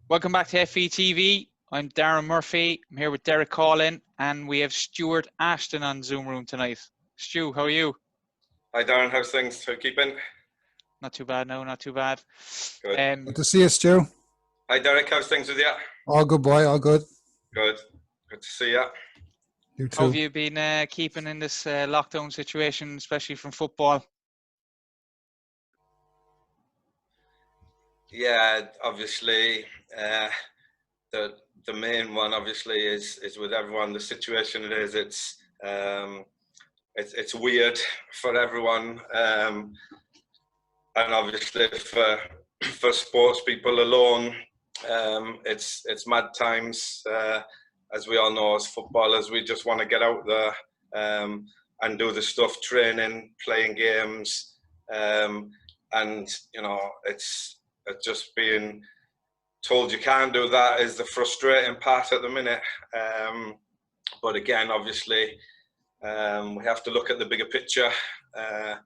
Welcome back to FVTV. I'm Darren Murphy. I'm here with Derek Collin, and we have Stuart Ashton on Zoom room tonight. Stu, how are you? Hi Darren, how's things? How are you keeping? Not too bad, no, not too bad. Good. Good to see you, Stu. Hi Derek, how's things with you? All good, boy, all good. Good. Good to see you. You too. How have you been keeping in this lockdown situation, especially from football? Yeah, obviously, the main one obviously is with everyone. The situation it is, it's weird for everyone, and obviously for sports people alone, it's mad times. As we all know, as footballers, we just want to get out there and do the stuff, training, playing games, and you know, it's just being told you can't do that is the frustrating part at the minute. But again, obviously, we have to look at the bigger picture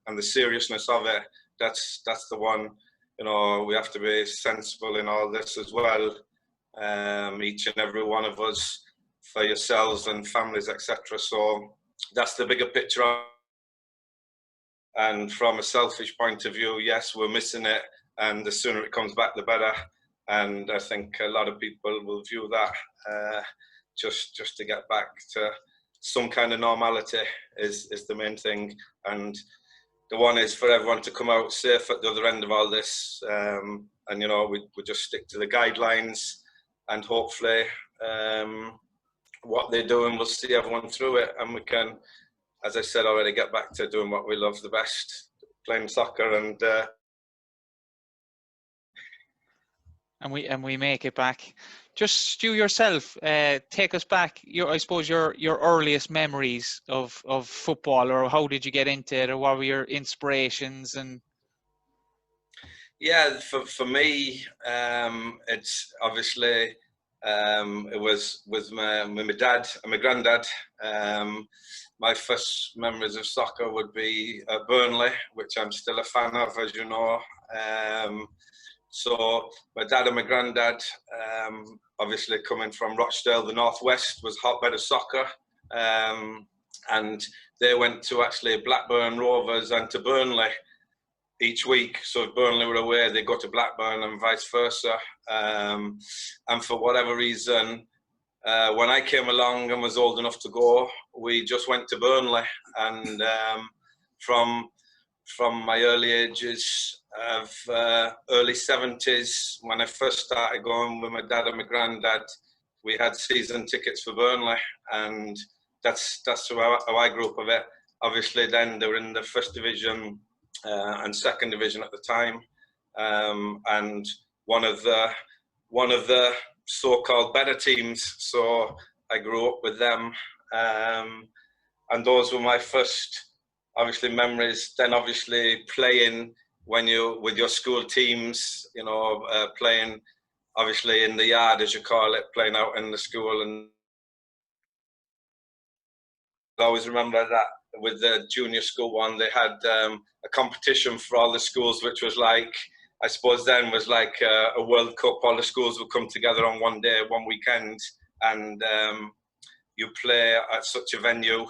and the seriousness of it. That's the one. You know, we have to be sensible in all this as well. Each and every one of us, for yourselves and families, etc. So that's the bigger picture. And from a selfish point of view, yes, we're missing it, and the sooner it comes back, the better. And I think a lot of people will view that just to get back to some kind of normality is the main thing. And the one is for everyone to come out safe at the other end of all this. And you know, we just stick to the guidelines, and hopefully what they're doing will see everyone through it, and we can, as I said already, get back to doing what we love the best, playing soccer. And we make it back. Just Stu, yourself, take us back. I suppose your earliest memories of football, or how did you get into it, or what were your inspirations? And yeah, for me, it's obviously it was with my dad and my granddad. My first memories of soccer would be at Burnley, which I'm still a fan of, as you know. So my dad and my granddad, obviously coming from Rochdale, the northwest, was hotbed of soccer, and they went to actually Blackburn Rovers and to Burnley each week. So if Burnley were away, they go to Blackburn and vice versa. And for whatever reason, when I came along and was old enough to go, we just went to Burnley. And from my early ages of early 70s, when I first started going with my dad and my granddad, we had season tickets for Burnley, and that's how I grew up with it. Obviously, then they were in the first division and second division at the time, and one of the so-called better teams. So I grew up with them, and those were my first, obviously, memories. Then obviously playing when you with your school teams, you know, playing obviously in the yard, as you call it, playing out in the school. And I always remember that with the junior school one, they had a competition for all the schools, which was like, I suppose then was like a World Cup. All the schools would come together on one day, one weekend, and you play at such a venue,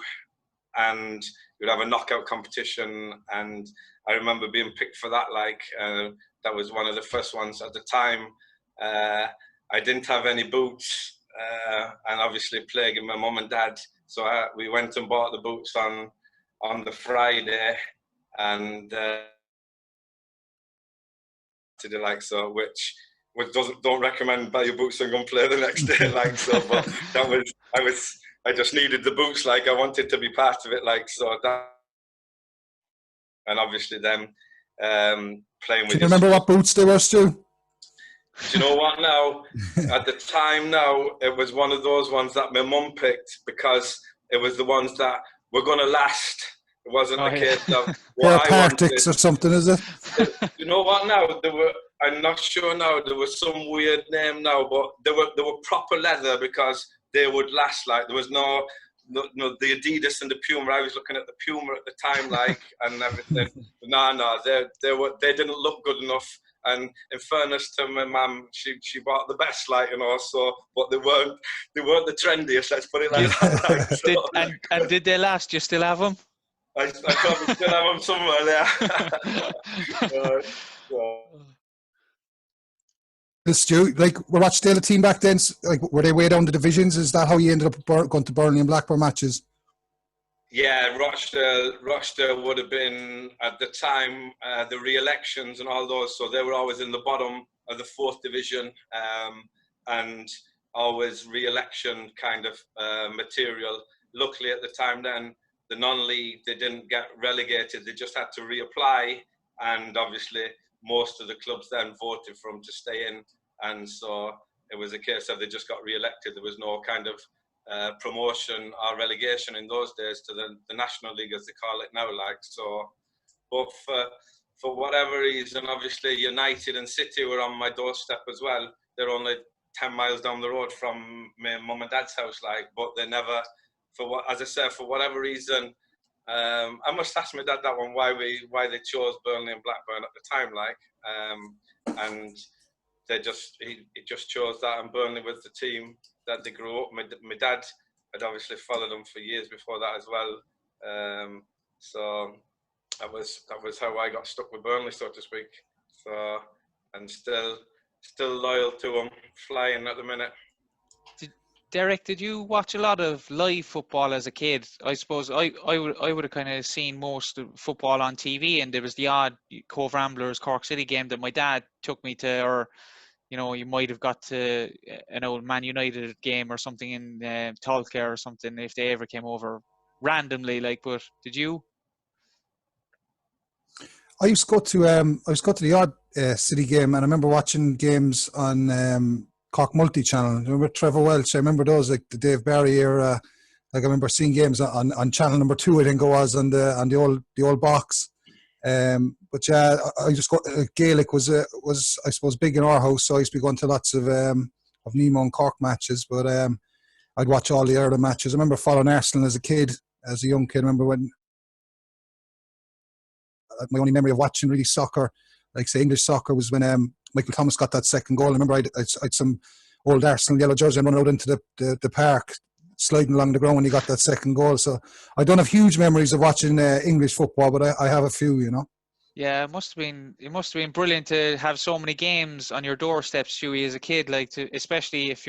and you'd have a knockout competition. And I remember being picked for that. Like that was one of the first ones at the time. I didn't have any boots, and obviously plaguing my mum and dad. So we went and bought the boots on the Friday, and to the like so, which don't recommend buy your boots and go and play the next day. Like so, but I just needed the boots. Like I wanted to be part of it. Like so that. And obviously then playing with. Can you remember what boots they were, Stu? Do you know what now? At the time now, it was one of those ones that my mum picked because it was the ones that were going to last. It wasn't the case of what I wanted. Or something, is it? You know what now? I'm not sure now. There was some weird name now, but they were proper leather because they would last. Like there was no the Adidas and the Puma. I was looking at the Puma at the time, like, and everything. No, they didn't look good enough. And in fairness to my mum, she bought the best, like, you know. So, but they weren't the trendiest. Let's put it like that. Like, so. And did they last? Do you still have them? I probably still have them somewhere there. So. Stu, like, were Rochdale a team back then? Like, were they way down the divisions? Is that how you ended up going to Burnley and Blackburn matches? Yeah, Rochdale would have been, at the time, the re-elections and all those, so they were always in the bottom of the 4th division, and always re-election kind of material. Luckily at the time then, the non-league, they didn't get relegated, they just had to reapply, and obviously most of the clubs then voted for them to stay in, and so it was a case of they just got re-elected. There was no kind of promotion or relegation in those days to the National League, as they call it now. Like, so, but for whatever reason, obviously United and City were on my doorstep as well. They're only 10 miles down the road from my mum and dad's house, like, but they never, as I said, for whatever reason, I must ask my dad that one, why they chose Burnley and Blackburn at the time, like, and he just chose that, and Burnley was the team that they grew up. My dad had obviously followed them for years before that as well. So that was how I got stuck with Burnley, so to speak. So, and still loyal to them, flying at the minute. Derek, did you watch a lot of live football as a kid? I suppose I would have kind of seen most of football on TV, and there was the odd Cobh Ramblers Cork City game that my dad took me to, or you might have got to an old Man United game or something in Tulka or something if they ever came over randomly. Like, but did you? I used to go to the odd City game, and I remember watching games on Cork multi-channel. I remember Trevor Welch. I remember those, like the Dave Barry era. Like, I remember seeing games on channel number 2, I think it was, on the old box. But yeah, I just got Gaelic was I suppose big in our house, so I used to be going to lots of Nemo and Cork matches. But I'd watch all the Ireland matches. I remember following Arsenal as a young kid. I remember when my only memory of watching really soccer, like say English soccer, was when Michael Thomas got that second goal. I remember I'd some old Arsenal yellow jersey and running out into the park, sliding along the ground when he got that second goal. So I don't have huge memories of watching English football, but I have a few, Yeah, it must have been brilliant to have so many games on your doorstep, Stewie, as a kid. Like, especially if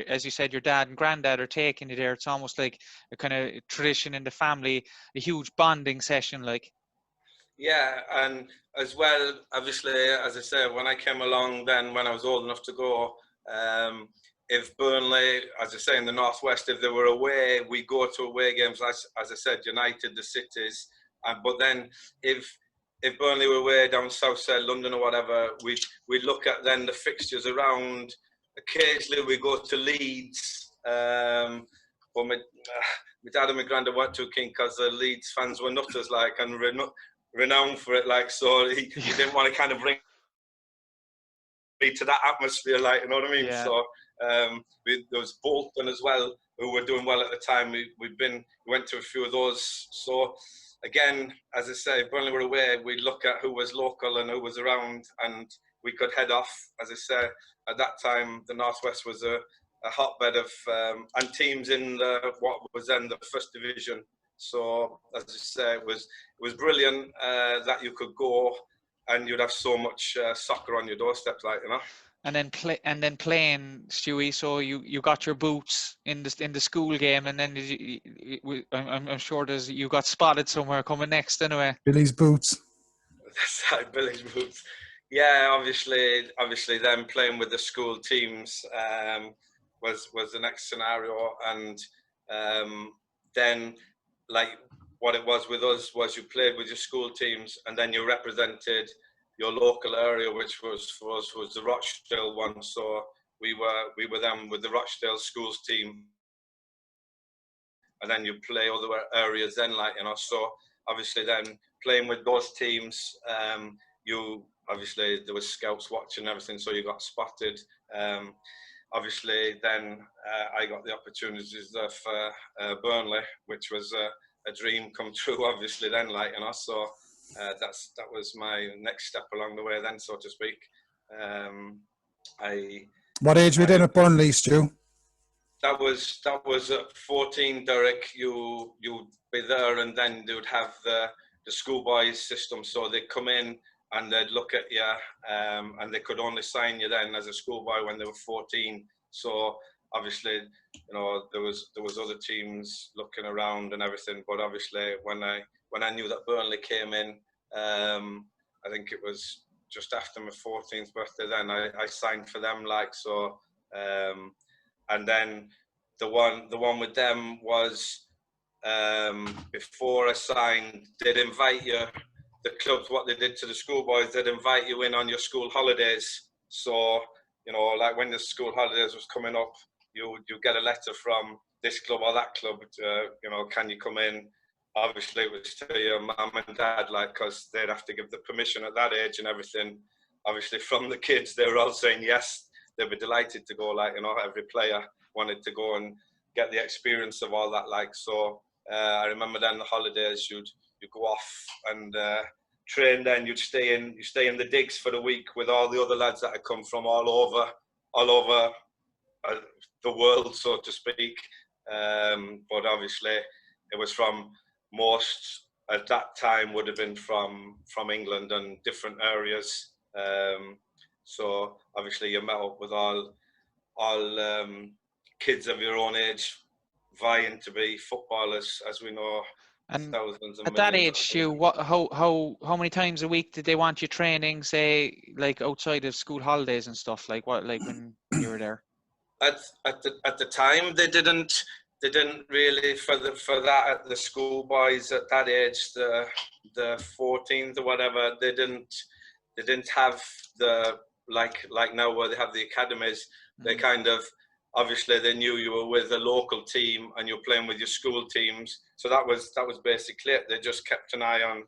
as you said, your dad and granddad are taking you there. It's almost like a kind of tradition in the family, a huge bonding session, like. Yeah, and as well, obviously, as I said, when I came along then, when I was old enough to go, if Burnley, as I say, in the Northwest, if they were away, we go to away games, as I said, United, the cities. But then if Burnley were away down south side, London or whatever, we'd look at then the fixtures around. Occasionally we go to Leeds. But my dad and my granddad weren't too keen because the Leeds fans were nutters, like, and renowned for it, like, so he didn't want to kind of bring me to that atmosphere, like, you know what I mean? Yeah. So there was Bolton as well, who were doing well at the time. We went to a few of those. So again, as I say, Burnley were away, we'd look at who was local and who was around, and we could head off. As I say, at that time, the Northwest was a hotbed of and teams in what was then the first division. So, as I say, it was brilliant that you could go and you'd have so much soccer on your doorstep, like, And then playing, Stewie. So you got your boots in the school game, and then I'm sure you got spotted somewhere coming next anyway. Billy's boots. That's right, Billy's boots. Yeah, obviously, then playing with the school teams was the next scenario, and then, like, what it was with us was you played with your school teams, and then you represented your local area, which was for us was the Rochdale one. So we were then with the Rochdale schools team, and then you play other areas then, like, So obviously then playing with those teams, obviously there was scouts watching everything, so you got spotted. Obviously then I got the opportunities there for Burnley, which was a dream come true, obviously then, like, So that was my next step along the way then, so to speak. I What age were you then at Burnley, Stu? That was at 14, Derek. You'd be there, and then they would have the schoolboys system. So they'd come in and they'd look at you, and they could only sign you then as a schoolboy when they were 14. So obviously, there was other teams looking around and everything. But obviously, when I knew that Burnley came in, I think it was just after my 14th birthday. Then I signed for them, like so. And then the one with them was before I signed, they'd invite you, the clubs, what they did to the schoolboys, they'd invite you in on your school holidays. So, like when the school holidays was coming up, you get a letter from this club or that club, can you come in? Obviously it was to your mum and dad, like, because they'd have to give the permission at that age and everything. Obviously from the kids, they were all saying yes. They'd be delighted to go, like, every player wanted to go and get the experience of all that, like. So I remember then the holidays, you'd go off and train. Then you'd stay in the digs for the week with all the other lads that had come from all over the world, so to speak. But obviously it was from most at that time would have been from England and different areas. So obviously you met up with all kids of your own age vying to be footballers, as we know. And thousands and at that millions age, Stu, how many times a week did they want you training, say, like outside of school holidays and stuff? Like when you were there? At the time, they didn't really for that at the schoolboys at that age, the 14th or whatever. They didn't have the like now where they have the academies. They kind of, obviously they knew you were with a local team and you're playing with your school teams. So that was basically it. They just kept an eye on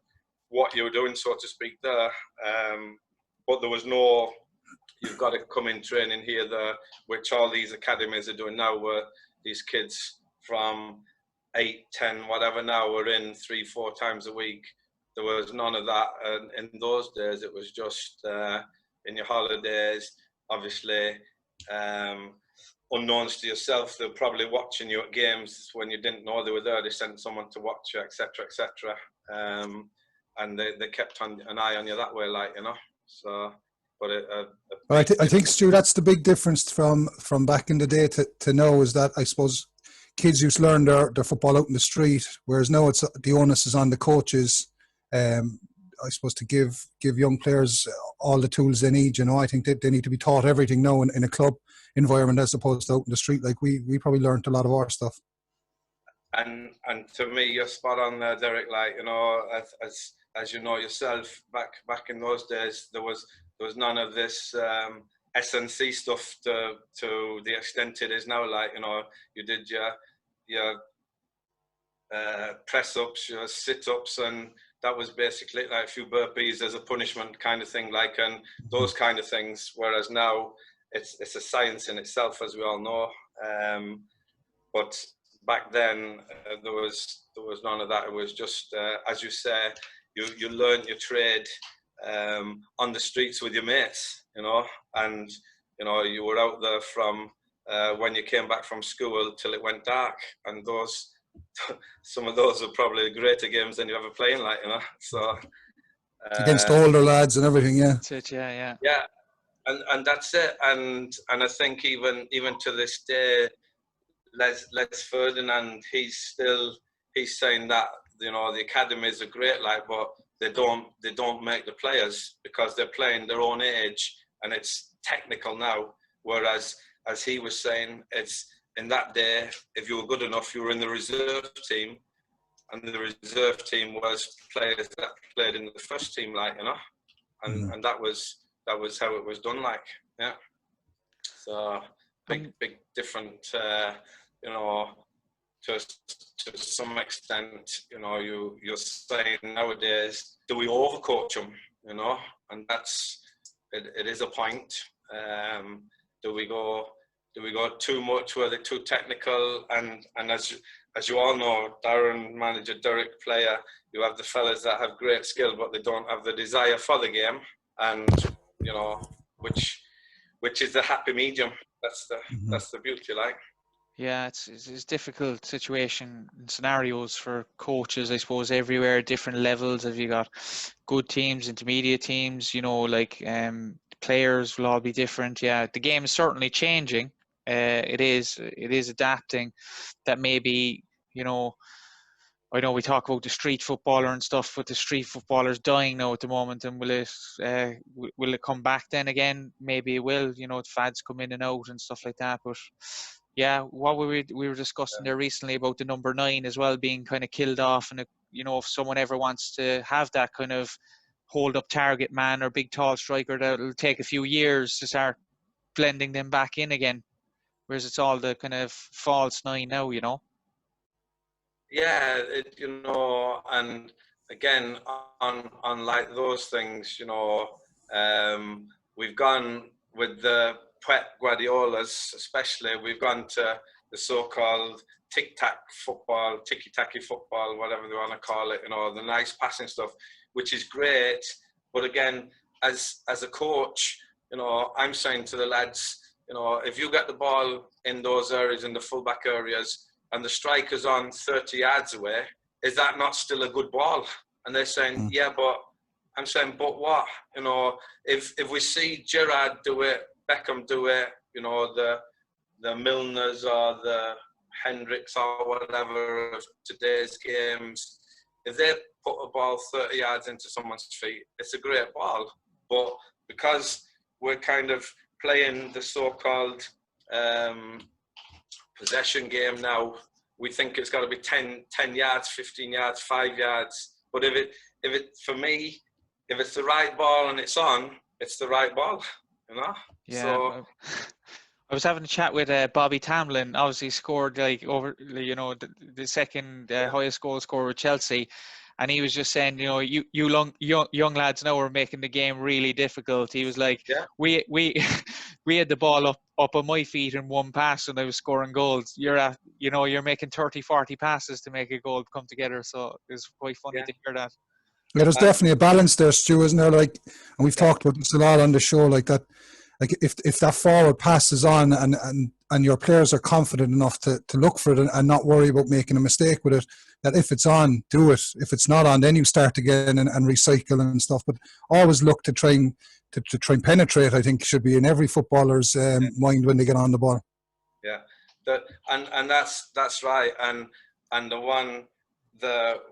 what you were doing, so to speak, there. But there was no, you've got to come in training here, there, which all these academies are doing now, where these kids from 8, 10, whatever now are in 3-4 times a week. There was none of that. And in those days, it was just in your holidays, obviously, unknowns to yourself, they're probably watching you at games when you didn't know they were there. They sent someone to watch you, etc., etc. And they kept an eye on you that way, like, So, but I think, Stu, that's the big difference from back in the day to now, is that I suppose kids used to learn their football out in the street, whereas now it's the onus is on the coaches. I suppose to give young players all the tools they need. I think they need to be taught everything now in a club environment as opposed to out in the street. Like we probably learned a lot of our stuff. And to me, you're spot on there, Derek. Like, as you know yourself, back in those days, there was none of this SNC stuff to the extent it is now. Like, you did your press ups, your sit ups, and that was basically like a few burpees as a punishment kind of thing, like, and those kind of things. Whereas now it's a science in itself, as we all know. But back then there was none of that. It was just, as you say, you learn your trade on the streets with your mates, and you were out there from when you came back from school till it went dark, and some of those are probably greater games than you ever playing, like, so against older lads and everything. Yeah, That's it. Yeah. And that's it. And I think even to this day, Les Ferdinand, he's saying that the academies are great, like, but they don't make the players because they're playing their own age and it's technical now. Whereas, as he was saying, it's in that day, if you were good enough, you were in the reserve team, and the reserve team was players that played in the first team, like, and that was how it was done, like, yeah. So big different, to some extent, you're saying nowadays, do we overcoach them, and that's it is a point. Do we go too much where they're too technical? And as you all know, Darren, manager, Derek, player, you have the fellas that have great skill, but they don't have the desire for the game. And, which is the happy medium. That's the beauty, like. Yeah, it's a difficult situation and scenarios for coaches, I suppose, everywhere, different levels. Have you got good teams, intermediate teams, like players will all be different. Yeah, the game is certainly changing. It is adapting. That maybe, I know we talk about the street footballer and stuff, but the street footballer's dying now at the moment. And will it come back then again? Maybe it will. The fads come in and out and stuff like that. But yeah, what we were discussing there recently about the number 9 as well being kind of killed off, and if someone ever wants to have that kind of hold up target man or big tall striker, that'll take a few years to start blending them back in again. Whereas it's all the kind of false 9 now, Yeah, and again, on like those things, we've gone with the Pep Guardiolas, especially, we've gone to the so-called tiki-taki football, whatever they want to call it, the nice passing stuff, which is great. But again, as a coach, I'm saying to the lads, if you get the ball in those areas, in the fullback areas, and the striker's on 30 yards away, is that not still a good ball? And they're saying, yeah, but I'm saying, but what? If we see Gerrard do it, Beckham do it, the Milners or the Hendricks or whatever of today's games, if they put a ball 30 yards into someone's feet, it's a great ball. But because we're kind of playing the so-called possession game now, we think it's got to be 10 yards, 15 yards, 5 yards. But for me, if it's the right ball and it's on, it's the right ball, Yeah. So, I was having a chat with Bobby Tamlin. Obviously scored over, the second highest goal scorer with Chelsea. And he was just saying, you young lads now are making the game really difficult. He was like, yeah. we had the ball up on my feet in one pass and I was scoring goals. You're making 30, 40 passes to make a goal come together. So it was quite funny to hear that. Yeah, there's definitely a balance there, Stu, isn't there? Like, and we've talked about this a lot on the show, like that. Like if that forward pass is on and your players are confident enough to look for it and not worry about making a mistake with it, that if it's on, do it. If it's not on, then you start again and recycle and stuff. But always look to try and penetrate, I think, should be in every footballer's mind when they get on the ball. Yeah, and that's right. And the one,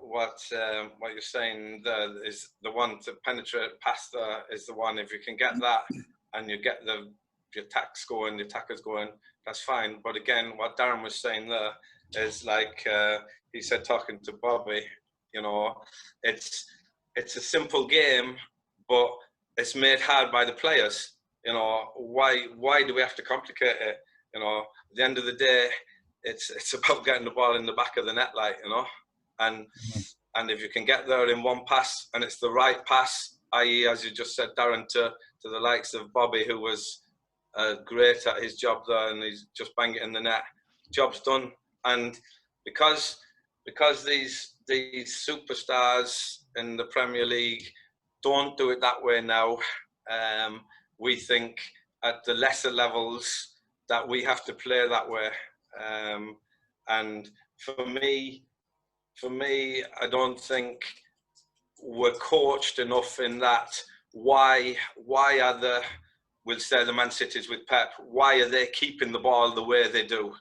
what you're saying there is the one to penetrate past is the one. If you can get that and you get the attacks going, the attackers going, that's fine. But again, what Darren was saying there is like he said, talking to Bobby, it's a simple game, but it's made hard by the players. Why do we have to complicate it? At the end of the day, it's about getting the ball in the back of the net, and if you can get there in one pass and it's the right pass, i.e., as you just said, Darren, to the likes of Bobby, who was great at his job there, and he's just banging it in the net. Job's done. And because these superstars in the Premier League don't do it that way now, we think at the lesser levels that we have to play that way. And for me, I don't think we're coached enough in that. Why are we'll say the Man Cities with Pep, why are they keeping the ball the way they do?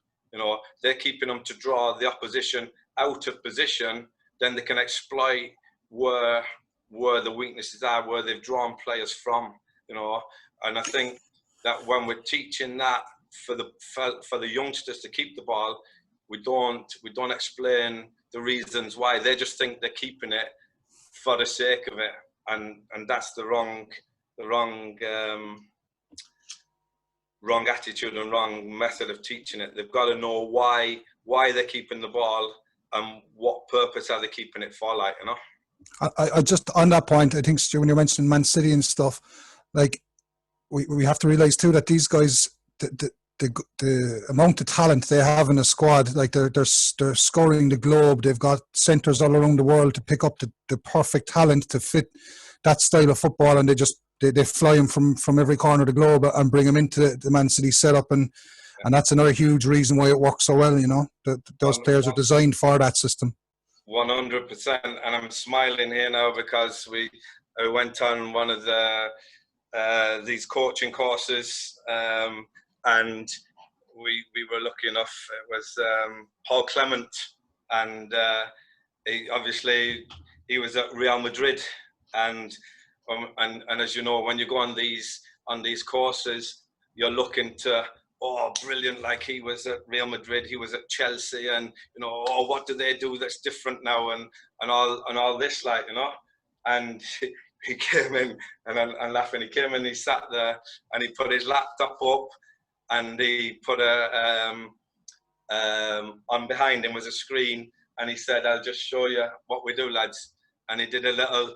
They're keeping them to draw the opposition out of position, then they can exploit where the weaknesses are, where they've drawn players from, and I think that when we're teaching that for the youngsters to keep the ball, we don't explain the reasons why. They just think they're keeping it for the sake of it, and that's the wrong attitude and wrong method of teaching it. They've got to know why they're keeping the ball and what purpose are they keeping it for, I just, on that point, I think, Stu, when you're mentioning Man City and stuff, like, we have to realise too that these guys, the amount of talent they have in a squad, like they're scouring the globe. They've got centres all around the world to pick up the perfect talent to fit that style of football, and they just they fly him from every corner of the globe and bring him into the Man City setup, and that's another huge reason why it works so well. You know, those players are designed for that system. 100%, and I'm smiling here now because we went on one of these coaching courses, and we were lucky enough. It was Paul Clement, and he was at Real Madrid, and as you know, when you go on these courses, you're looking to, oh, brilliant, like he was at Real Madrid, he was at Chelsea, and you know, oh, what do they do that's different now, and all this, like, you know. And he came in, and I'm laughing, he came in, he sat there, and he put his laptop up, and he put on behind him was a screen, and he said, I'll just show you what we do, lads. And he did a little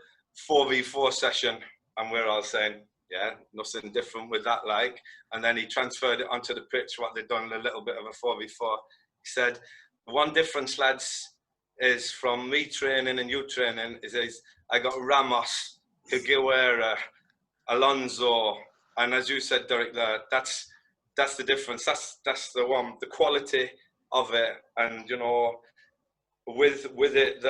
4v4 session, and we're all saying, yeah, nothing different with that, like. And then he transferred it onto the pitch, what they'd done, a little bit of a 4v4. He said, one difference, lads, is from me training and you training, is I got Ramos, Higuera, Alonso, and as you said, Derek, that's the difference. That's the one, the quality of it. And you know, with it,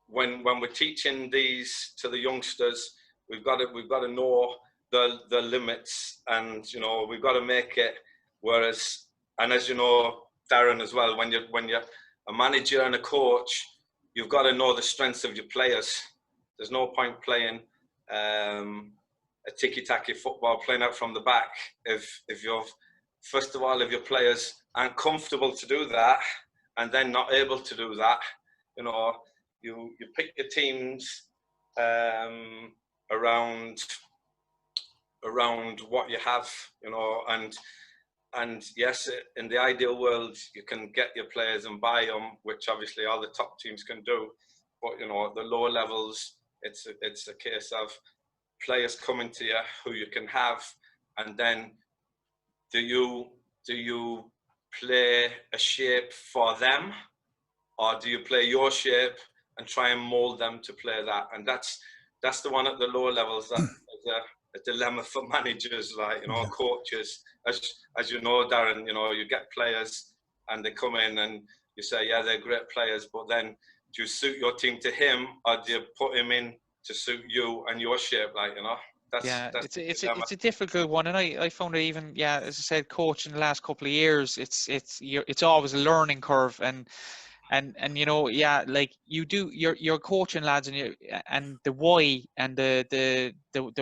when we're teaching these to the youngsters, we've got to know the limits, and you know, we've got to make it. Whereas, and as you know, Darren, as well, when you're a manager and a coach, you've got to know the strengths of your players. There's no point playing a tiki-taki football, playing out from the back, if you're, first of all, if your players aren't comfortable to do that, and then not able to do that. You know, you pick your teams around what you have, you know, and yes, in the ideal world, you can get your players and buy them, which obviously all the top teams can do. But you know, at the lower levels, it's a case of players coming to you who you can have, and then do you play a shape for them, or do you play your shape and try and mold them to play that? And that's the one at the lower levels that is a dilemma for managers, like, you know, coaches. As you know, Darren, you know, you get players and they come in and you say, yeah, they're great players, but then do you suit your team to him, or do you put him in to suit you and your shape, like, you know? That's it's a difficult one, and I found it, even, yeah, as I said, coaching the last couple of years, it's always a learning curve, and you know, yeah, like you're coaching lads, and the why and the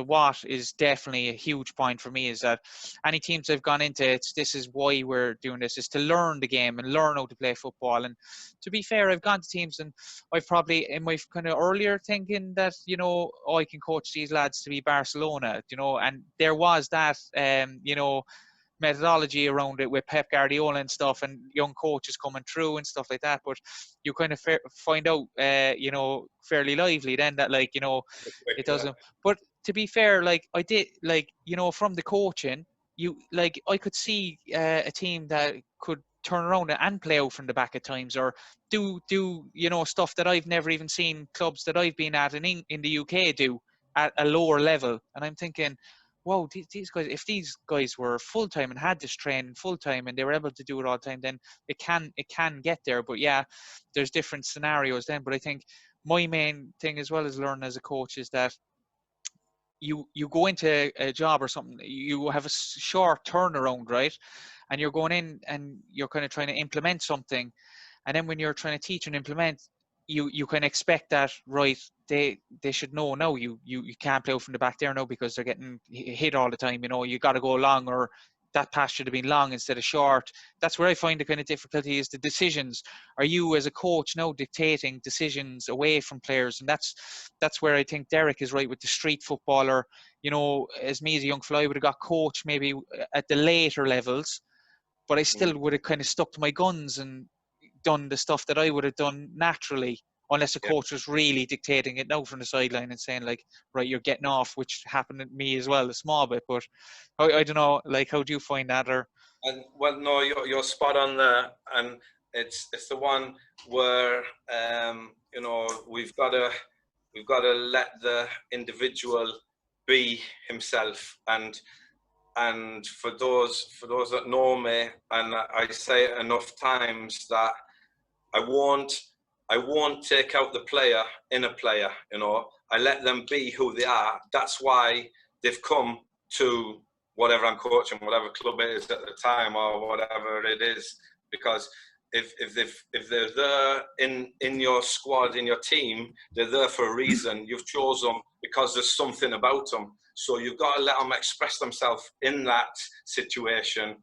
what is definitely a huge point for me. Is that any teams I've gone into, this is why we're doing this, is to learn the game and learn how to play football. And to be fair, I've gone to teams, and I've probably, in my kind of earlier thinking, that, you know, I can coach these lads to be Barcelona, you know, and there was that you know, methodology around it with Pep Guardiola and stuff, and young coaches coming through and stuff like that. But you kind of find out, you know, fairly lively then that, like, you know, it doesn't. But to be fair, like, I did, like, you know, from the coaching, I could see a team that could turn around and play out from the back at times, or do you know, stuff that I've never even seen clubs that I've been at in the UK do at a lower level. And I'm thinking, wow, these guys, if these guys were full-time and had this training full-time and they were able to do it all the time, then it can get there. But yeah, there's different scenarios then. But I think my main thing as well as learning as a coach is that you go into a job or something, you have a short turnaround, right? And you're going in and you're kind of trying to implement something. And then when you're trying to teach and implement, you can expect that, right, they should know, no, you can't play out from the back there now because they're getting hit all the time, you know, you got to go long, or that pass should have been long instead of short. That's where I find the kind of difficulty, is the decisions. Are you as a coach now dictating decisions away from players? And that's where I think Derek is right with the street footballer. You know, as me as a young fella, I would have got coached maybe at the later levels, but I still would have kind of stuck to my guns and done the stuff that I would have done naturally, unless a coach was really dictating it now from the sideline and saying, like, right, you're getting off, which happened to me as well a small bit. But I don't know, like, how do you find that? Or well, no, you're spot on there, and it's the one where you know, we've got to we've got to let the individual be himself. And for those that know me, and I say it enough times, that I won't take out the player in a player. You know, I let them be who they are. That's why they've come to whatever I'm coaching, whatever club it is at the time, or whatever it is. Because if they're there in your squad, in your team, they're there for a reason. You've chosen them because there's something about them. So you've got to let them express themselves in that situation.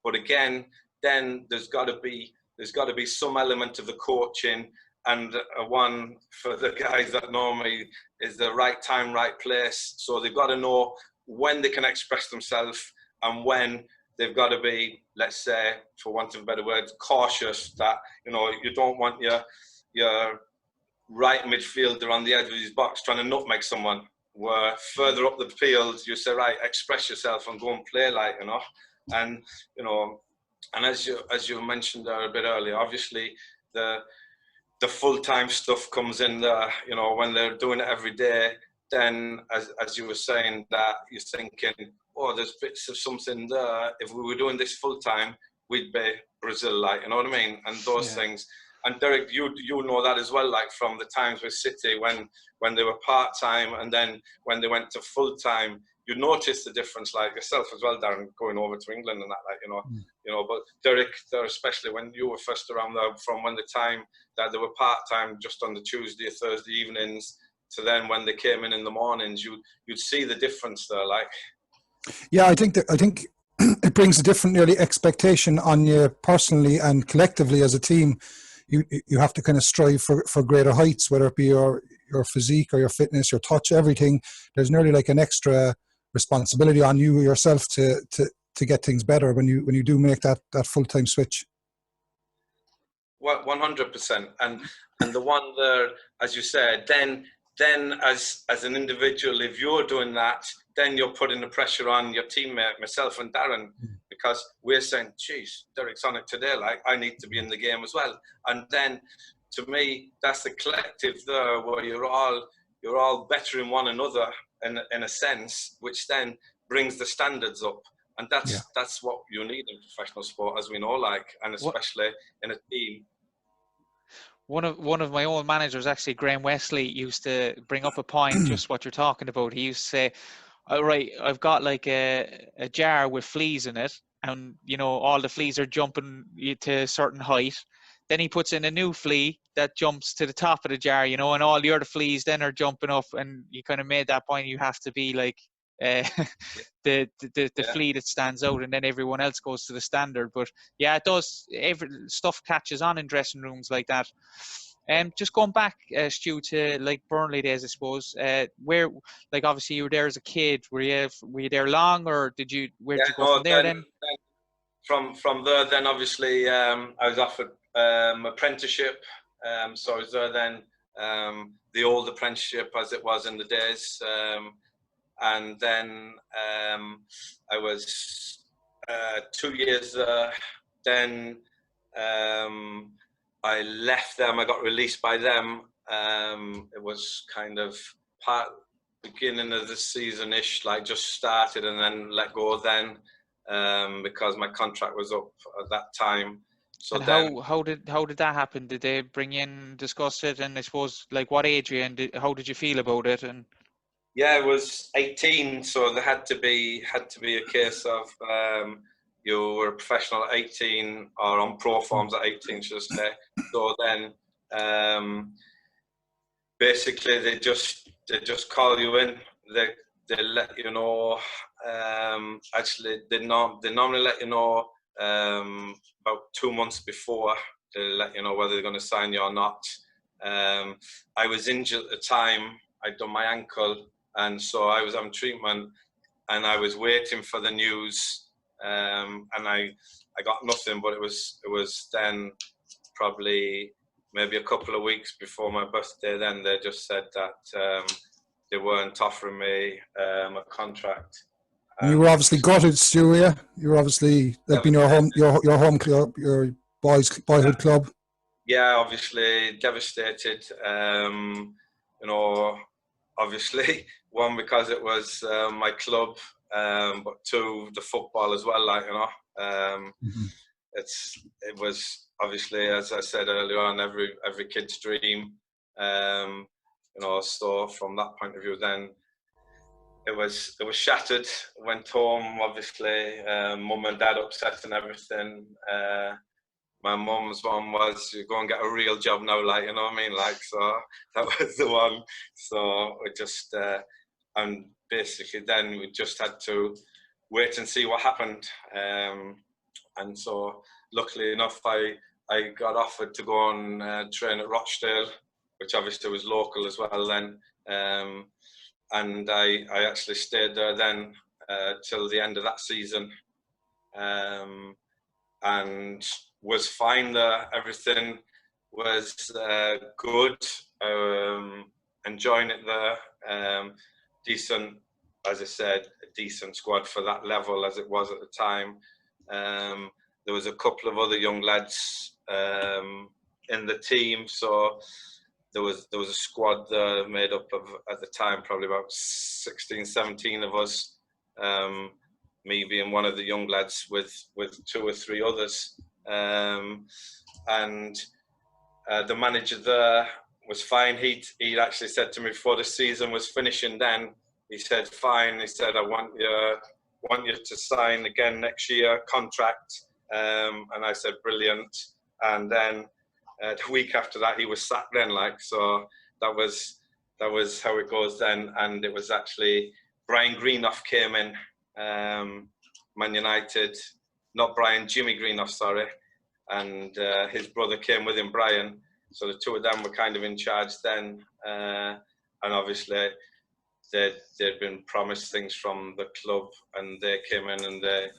But again, then there's got to be some element of the coaching, and one for the guys that know me is the right time, right place. So they've got to know when they can express themselves and when they've got to be, let's say, for want of a better word, cautious. That, you know, you don't want your right midfielder on the edge of his box trying to nutmeg someone. Where further up the field, you say, right, express yourself and go and play, like, you know. And, you know, and as you mentioned there a bit earlier, obviously the full-time stuff comes in there, you know, when they're doing it every day. Then, as you were saying, that you're thinking, oh, there's bits of something there. If we were doing this full-time, we'd be Brazil, like, you know what I mean? And those things. And Derek, you know that as well, like from the times with City when they were part-time and then when they went to full-time, you notice the difference, like yourself as well, Darren, going over to England and that, like, you know. But Derek, there, especially when you were first around there, from when the time that they were part-time, just on the Tuesday or Thursday evenings, to then when they came in the mornings, you'd see the difference there, like. Yeah, I think it brings a different nearly expectation on you personally and collectively as a team. You have to kind of strive for greater heights, whether it be your physique or your fitness, your touch, everything. There's nearly like an extra responsibility on you yourself to get things better when you do make that full-time switch. 100%. And the one there, as you said, then as an individual, if you're doing that, then you're putting the pressure on your teammate, myself and Darren, because we're saying, geez, Derek's on it today, like, I need to be in the game as well. And then, to me, that's the collective there, where you're all bettering one another in a sense, which then brings the standards up. And that's what you need in professional sport, as we know, like, and especially in a team. One of my old managers, actually, Graham Wesley, used to bring up a point, just what you're talking about. He used to say, all right, I've got like a jar with fleas in it, and, you know, all the fleas are jumping to a certain height. Then he puts in a new flea that jumps to the top of the jar, you know, and all the other fleas then are jumping up. And you kind of made that point, you have to be like the flea that stands out, and then everyone else goes to the standard. But yeah, it does. Stuff catches on in dressing rooms like that. Just going back, Stu, to like Burnley days, I suppose. Where, like, obviously you were there as a kid. Were you there long, or where'd you go from there then? From there, then obviously I was offered apprenticeship. So I was there then, the old apprenticeship as it was in the days. And then I was 2 years there. Then I left them. I got released by them. It was kind of beginning of the season-ish, like just started, and then let go then, because my contract was up at that time. So and then, how did that happen? Did they bring you in, discuss it, and I suppose, like, what age were you in? How did you feel about it? And yeah, it was 18, so there had to be a case of you were a professional at 18, or on pro forms at 18, should I say. So then, basically, they just call you in. They let you know. Actually, they normally let you know about 2 months before. They let you know whether they're going to sign you or not. I was injured at the time. I'd done my ankle, and so I was having treatment, and I was waiting for the news. And I got nothing, but it was then probably maybe a couple of weeks before my birthday. Then they just said that they weren't offering me a contract. You were obviously gutted, Stu. Yeah, you were obviously, that being your home club, your boyhood club. Yeah, obviously devastated. you know, obviously, one, because it was my club, but two, the football as well, like, you know. Mm-hmm. It was obviously, as I said earlier on, every kid's dream. You know, so from that point of view, then it was shattered. Went home, obviously, mum and dad upset and everything. My mum's mum was, you go and get a real job now, like, you know what I mean? Like, so that was the one. So we just, and basically then we just had to wait and see what happened. And so luckily enough, I got offered to go and train at Rochdale, which obviously was local as well then. And I actually stayed there then till the end of that season. And was fine there. Everything was good. Enjoying it there. Decent, as I said, a decent squad for that level as it was at the time. There was a couple of other young lads in the team, so there was a squad there made up of, at the time, probably about 16, 17 of us. Me being one of the young lads with two or three others. And the manager there was fine. He'd actually said to me before the season was finishing then, he said, fine, he said, I want you to sign again next year, contract. And I said, brilliant. And then the week after that, he was sacked then, like, so that was how it goes then. And it was actually Brian Greenough came in, Man United, not Brian, Jimmy Greenough, sorry. And his brother came with him, Brian. So the two of them were kind of in charge then. And obviously they'd been promised things from the club, and they came in and they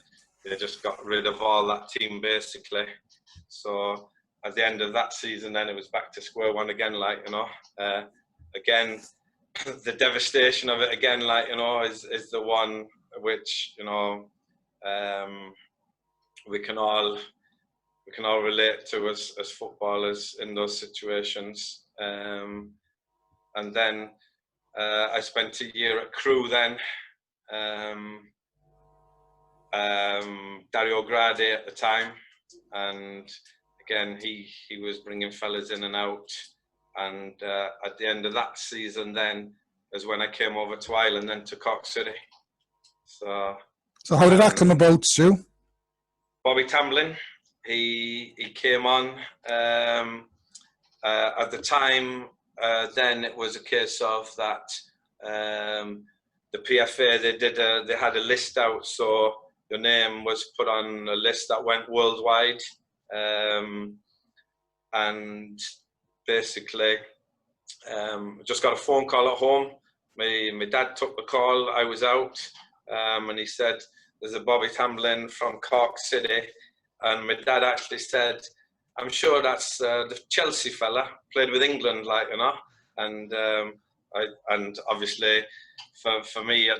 just got rid of all that team basically. So at the end of that season, then it was back to square one again, like, you know. Again, the devastation of it again, like, you know, is the one which, you know, we can all relate to as footballers in those situations. And then I spent a year at Crewe then. Dario Grade at the time, and again he was bringing fellas in and out. And at the end of that season then is when I came over to Ireland, then to Cork City. So how did that come about, Stu? Bobby Tamblyn, he came on at the time. Then it was a case of that the PFA, they had a list out, so your name was put on a list that went worldwide. And basically just got a phone call at home. My dad took the call, I was out, and he said, there's a Bobby Tamblyn from Cork City. And my dad actually said, I'm sure that's the Chelsea fella, played with England, like, you know. And and obviously for me at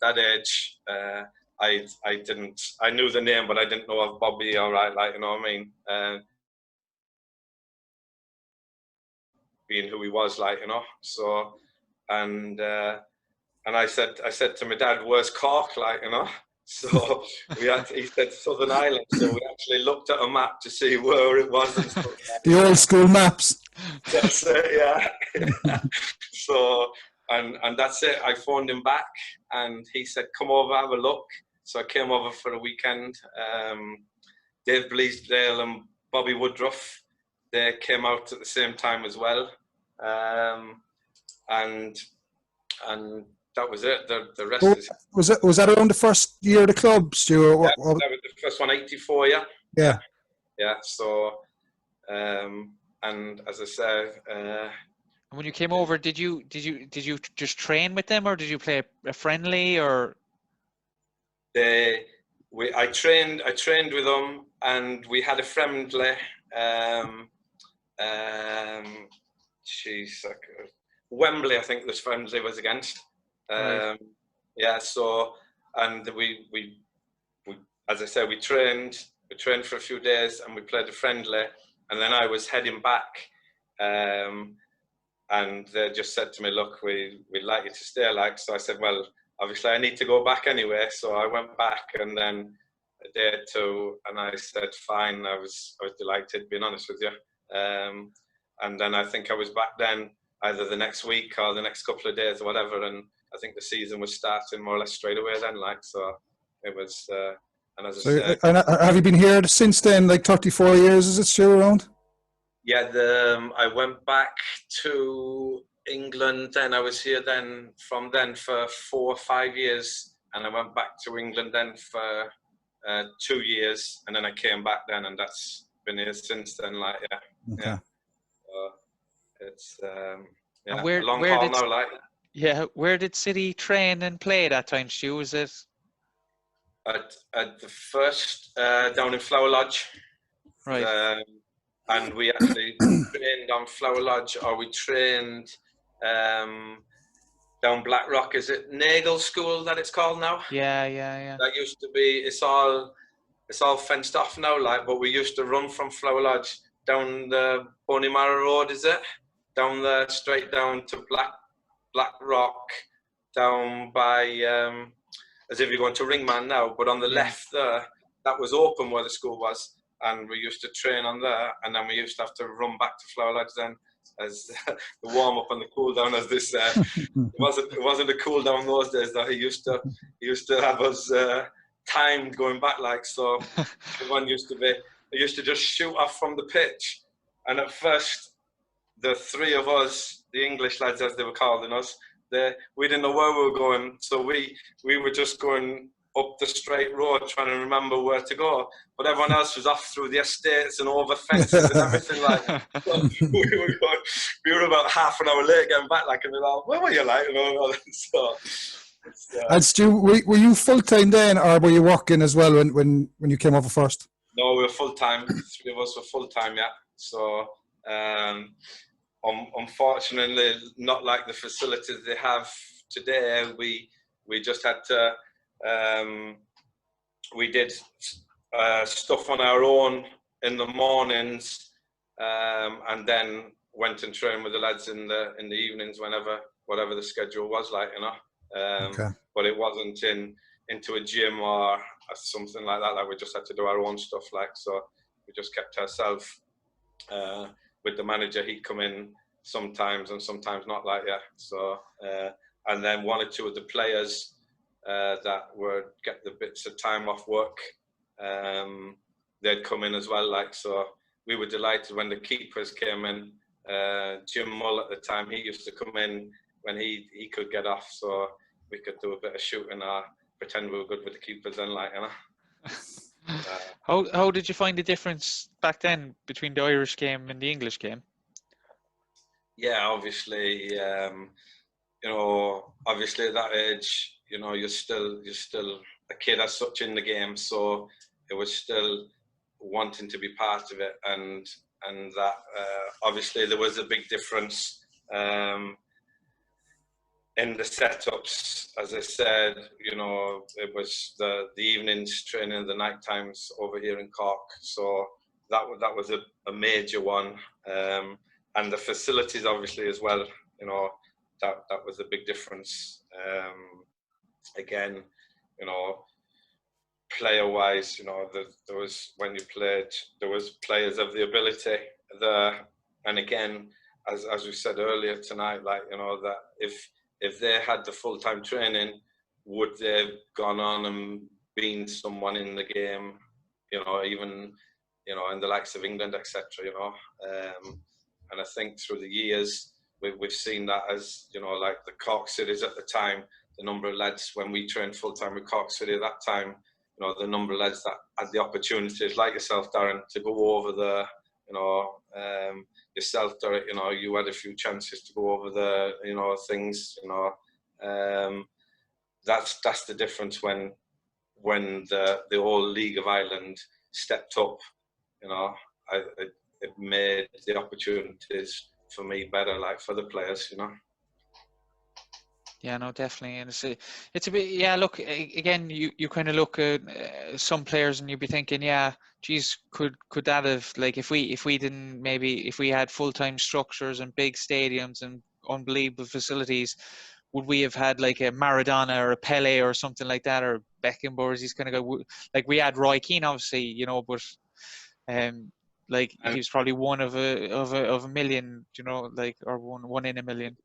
that age, I knew the name, but I didn't know of Bobby, all right, like, you know what I mean? Being who he was, like, you know. So and I said to my dad, where's Cork, like, you know. So he said Southern Ireland, so we actually looked at a map to see where it was and stuff. The old school maps. That's it, yeah. So and that's it. I phoned him back and he said, come over, have a look. So I came over for a weekend. Dave Bleasdale and Bobby Woodruff, they came out at the same time as well. And that was it. The rest is... Was that around the first year of the club, Stuart? Yeah, that was the first one, 84, yeah. Yeah. Yeah, so, and as I said... when you came over, did you just train with them, or did you play a friendly, or...? I trained with them, and we had a friendly. Wembley, I think this friendly was against. Right. Yeah, so, and we as I said, we trained for a few days, and we played a friendly, and then I was heading back and they just said to me, look, we'd like you to stay, like. So I said, well, obviously I need to go back anyway. So I went back, and then a day or two, and I said, fine. I was delighted, being honest with you. And then I think I was back then either the next week or the next couple of days or whatever. And I think the season was starting more or less straight away then, like. So it was, and as I said. And have you been here since then, like 34 years, is it still around? Yeah, I went back to England, then I was here then from then for 4 or 5 years, and I went back to England then for 2 years, and then I came back then, and that's been here since then, like, yeah. Okay. Yeah. It's yeah, And a long haul now, like. Yeah, where did City train and play that time, Stu? Was it? At the first, down in Flower Lodge. Right. And we actually trained on Flower Lodge, or we trained down Blackrock. Is it Nagle School that it's called now? Yeah. That used to be. It's all fenced off now, like. But we used to run from Flower Lodge down the Bonnymarrow Road. Is it down there, straight down to Blackrock, down by as if you're going to Ringman now. But on the left there, that was open where the school was. And we used to train on there, and then we used to have to run back to Flower Lodge then, as the warm up and the cool down. As this, it wasn't a cool down those days. Though he used to have us timed going back, like. So everyone used to just shoot off from the pitch, and at first the three of us, the English lads as they were calling us, we didn't know where we were going, so we were just going up the straight road trying to remember where to go, but everyone else was off through the estates and over fences and everything, like. So we were about half an hour late getting back, like, and they're like, where were you, like, you know? So and Stu, were you full-time then, or were you working as well when you came over first? No, we were full-time. 3 of us were full-time, yeah. So unfortunately, not like the facilities they have today. We just had to we did stuff on our own in the mornings, and then went and trained with the lads in the evenings, whatever the schedule was, like, you know. Okay. But it wasn't into a gym or something like that. Like, we just had to do our own stuff, like. So we just kept ourselves with the manager. He'd come in sometimes and sometimes not, like, yeah. So and then 1 or 2 of the players that would get the bits of time off work, they'd come in as well, like. So we were delighted when the keepers came in. Jim Mull at the time, he used to come in when he could get off, so we could do a bit of shooting or pretend we were good with the keepers then, like, you know. How did you find the difference back then between the Irish game and the English game? Yeah, obviously, you know, obviously at that age, you know, you're still a kid as such in the game, so it was still wanting to be part of it, and that obviously there was a big difference in the setups. As I said, you know, it was the evenings training, the night times over here in Cork, so that was a major one, and the facilities obviously as well, you know, that was a big difference. Again, you know, player-wise, you know, there was, when you played, there was players of the ability there, and again, as we said earlier tonight, like, you know, that if they had the full-time training, would they have gone on and been someone in the game, you know, even, you know, in the likes of England, etc., you know. And I think through the years, we've seen that, as, you know, like the Cork cities at the time, the number of lads, when we trained full-time with Cork City at that time, you know, the number of lads that had the opportunities, like yourself, Darren, to go over there, you know, yourself, Derek, you know, you had a few chances to go over there, you know, things, you know, that's the difference when the whole League of Ireland stepped up, you know. It made the opportunities for me better, like, for the players, you know. Yeah, no, definitely, and it's a bit. Yeah, look, again, you kind of look at some players and you'd be thinking, yeah, geez, could that have, like, if we didn't, maybe if we had full-time structures and big stadiums and unbelievable facilities, would we have had like a Maradona or a Pele or something like that, or Beckenbauer? He's kind of go, like, we had Roy Keane, obviously, but um, like, he And was probably one of a million, like, or one in a million.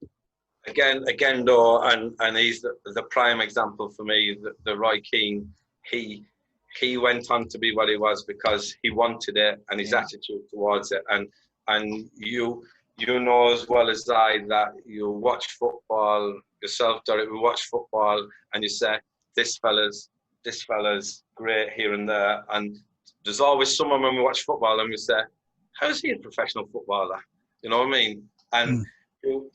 again, though, and he's the prime example for me. The Roy Keane, he went on to be what he was because he wanted it and his attitude towards it. And you know as well as I that you watch football yourself, Derek. We watch football and you say this fella's great here and there, and there's always someone when we watch football and we say, how's he a professional footballer? You know what I mean? And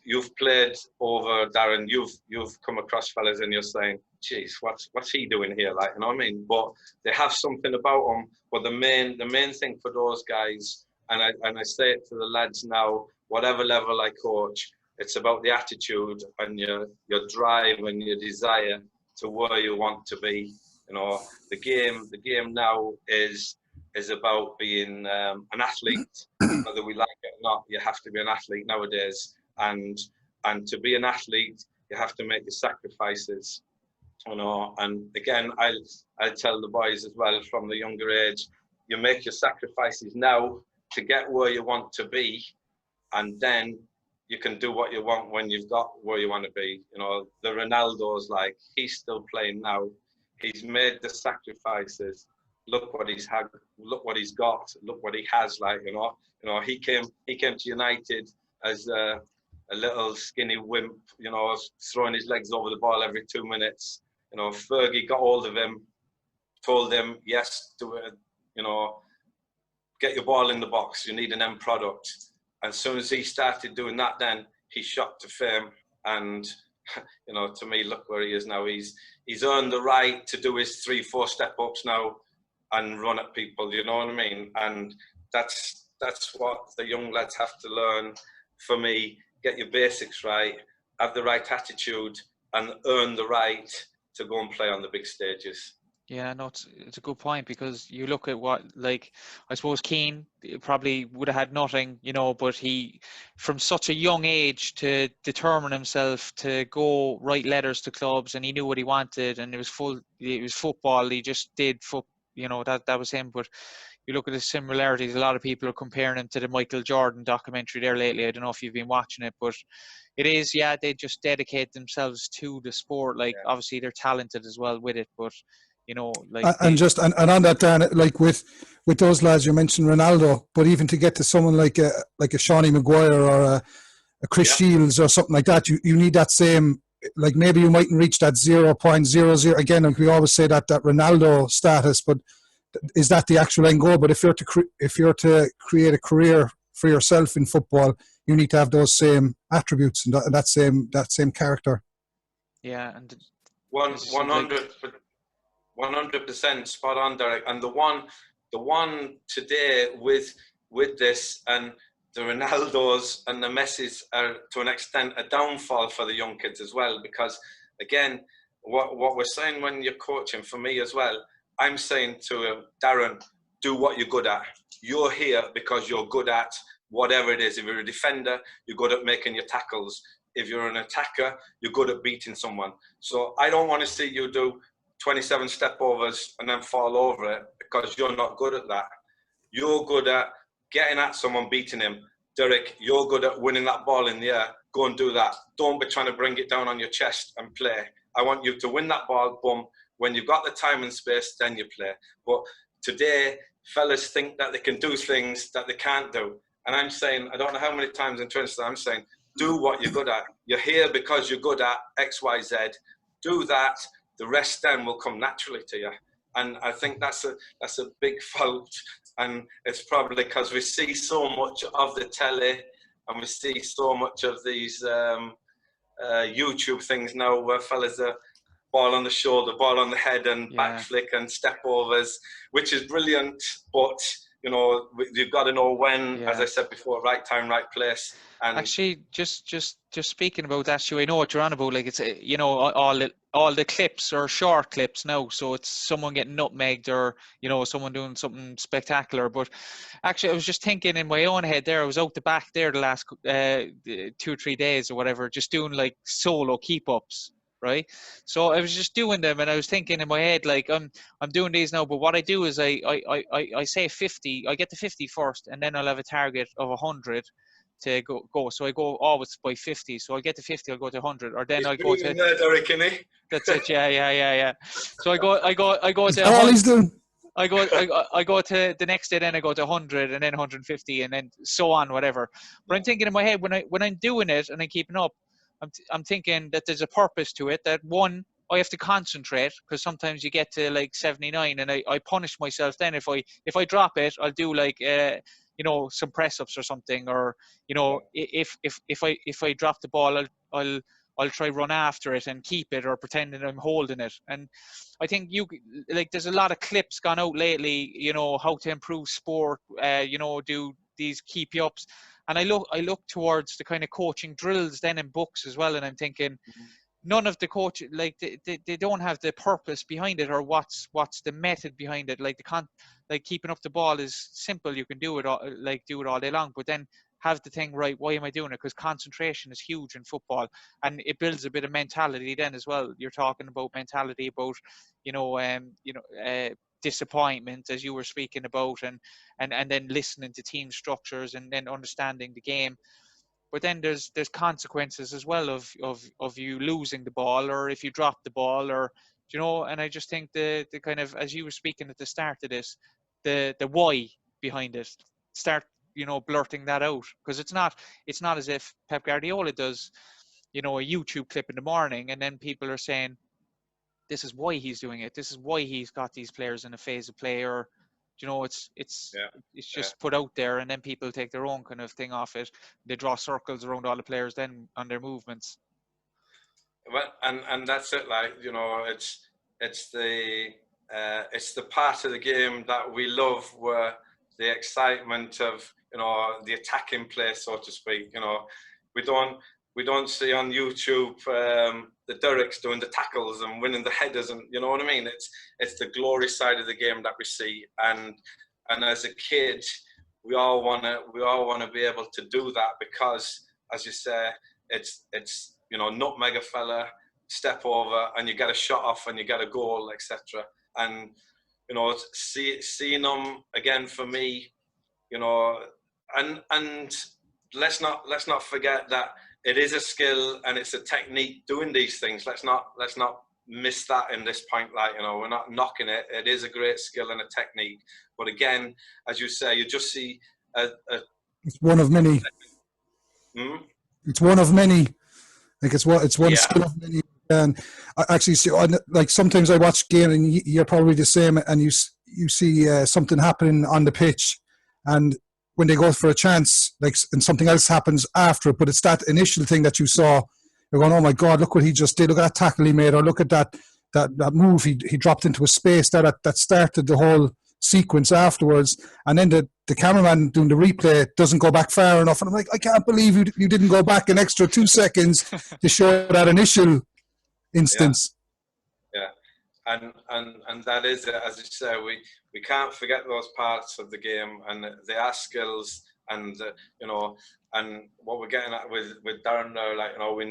you've played over, Darren. You've come across fellas and you're saying, geez, what's he doing here? Like, you know what I mean? But they have something about them. But the main thing for those guys, and I say it to the lads now, whatever level I coach, it's about the attitude and your drive and your desire to where you want to be. You know, the game now is about being an athlete. Whether we like it or not, you have to be an athlete nowadays. And to be an athlete, you have to make your sacrifices. You know, and again, I tell the boys as well from the younger age, you make your sacrifices now to get where you want to be, and then you can do what you want when you've got where you want to be. You know, the Ronaldo's, like, he's still playing now. He's made the sacrifices. Look what he's had. Look what he's got. Look what he has. Like, you know, he came to United as a little skinny wimp. You know, throwing his legs over the ball every 2 minutes. You know, Fergie got hold of him, told him, yes, do it. You know, get your ball in the box. You need an end product. And as soon as he started doing that, then he shot to fame. And you know, to me, look where he is now. He's earned the right to do his 3-4 step ups now and run at people. You know what I mean? And that's what the young lads have to learn. For me, get your basics right, have the right attitude, and earn the right to go and play on the big stages. Yeah, no, it's a good point, because you look at what, like, I suppose Keane probably would have had nothing, but he, from such a young age, to determine himself to go write letters to clubs, and he knew what he wanted, and it was football. He just did that was him. But you look at the similarities. A lot of people are comparing him to the Michael Jordan documentary there lately. I don't know if you've been watching it, but it is, yeah, they just dedicate themselves to the sport. Like, obviously they're talented as well with it, but like, and on that, Dan, like with those lads, you mentioned Ronaldo, but even to get to someone like a Shawnee Maguire or a Chris Shields or something like that, you need that same, like, maybe you mightn't reach that 0.00 again. Like we always say that Ronaldo status, but is that the actual end goal? But if you're to create a career for yourself in football, you need to have those same attributes and that same character. Yeah, and 100% spot on, Derek. And the one today with this, and the Ronaldos and the Messis are to an extent a downfall for the young kids as well, because again, what we're saying when you're coaching, for me as well, I'm saying to Darren, do what you're good at. You're here because you're good at whatever it is. If you're a defender, you're good at making your tackles. If you're an attacker, you're good at beating someone. So I don't want to see you do 27 step overs and then fall over it, because you're not good at that. You're good at getting at someone, beating him. Derek, you're good at winning that ball in the air. Go and do that. Don't be trying to bring it down on your chest and play. I want you to win that ball, boom. When you've got the time and space, then you play. But today, fellas think that they can do things that they can't do. And I'm saying, I don't know how many times in training, I'm saying, do what you're good at. You're here because you're good at X, Y, Z. Do that. The rest then will come naturally to you. And I think that's a big fault. And it's probably because we see so much of the telly and we see so much of these YouTube things now where fellas are ball on the shoulder, ball on the head, and back flick and step overs, which is brilliant. But you know, you've got to know when, Yeah. as I said before, right time, right place. And Actually, just speaking about that, Stu, I know what you're on about. Like, it's you know, all the clips are short clips now, so it's someone getting nutmegged or, you know, someone doing something spectacular. But actually, I was just thinking in my own head there. I was out the back there the last 2 or 3 days or whatever, just doing like solo keep ups, right? So I was just doing them, and I was thinking in my head, like, I'm doing these now, but what I do is I say 50, I get to 50 first, and then I'll have a target of 100 to go. So I go always by 50. So I get to 50, I'll go to 100, or then he's I go to. booming there, Derek, isn't he? That's it. Yeah. So I go Is to that all he's 100. doing? I go to the next day, then I go to 100, and then 150, and then so on, whatever. But I'm thinking in my head when I'm doing it and I'm keeping up, I'm thinking that there's a purpose to it. That one, I have to concentrate, because sometimes you get to like 79, and I punish myself. Then if I drop it, I'll do like you know, some press ups or something, or, you know, if I drop the ball, I'll try run after it and keep it, or pretend that I'm holding it. And I think there's a lot of clips gone out lately, you know, how to improve sport, you know, do these keep you ups. And I look towards the kind of coaching drills then in books as well, and I'm thinking, none of the coach, like, they don't have the purpose behind it, or what's the method behind it. Like, like keeping up the ball is simple, you can do it all, like do it all day long, but then have the thing right, why am I doing it? Because concentration is huge in football, and it builds a bit of mentality then as well. You're talking about mentality, about, you know, disappointment, as you were speaking about, and then listening to team structures, and then understanding the game. But then there's consequences as well of you losing the ball, or if you drop the ball, or, you know. And I just think the kind of, as you were speaking at the start of this, the why behind it, start, you know, blurting that out, because it's not as if Pep Guardiola does, you know, a YouTube clip in the morning, and then people are saying, this is why he's doing it, this is why he's got these players in a phase of play, or, you know, it's just put out there, and then people take their own kind of thing off it. They draw circles around all the players then on their movements. Well, and that's it. Like, you know, it's the part of the game that we love, where the excitement of, you know, the attacking play, so to speak. You know, we don't see on YouTube the Derricks doing the tackles and winning the headers, and, you know what I mean. It's the glory side of the game that we see, and as a kid, we all wanna be able to do that, because, as you say, it's you know, nutmeg a fella, step over, and you get a shot off, and you get a goal, etc. And, you know, seeing them again, for me, you know, and let's not forget that it is a skill and it's a technique doing these things. Let's not miss that in this point. Like, you know, we're not knocking it. It is a great skill and a technique. But again, as you say, you just see it's one of many. It's one of many. Like, it's one skill of many. And I actually see, like, sometimes I watch game, and you're probably the same, and you see something happening on the pitch, and when they go for a chance, like, and something else happens after it, but it's that initial thing that you saw. You're going, oh my God, look what he just did! Look at that tackle he made, or look at that move he dropped into a space that started the whole sequence afterwards. And then the cameraman doing the replay doesn't go back far enough, and I'm like, I can't believe you didn't go back an extra 2 seconds to show that initial instance. Yeah. And that is it. As you say, we can't forget those parts of the game, and they are skills, and you know, and what we're getting at with Darren there, like, you know, we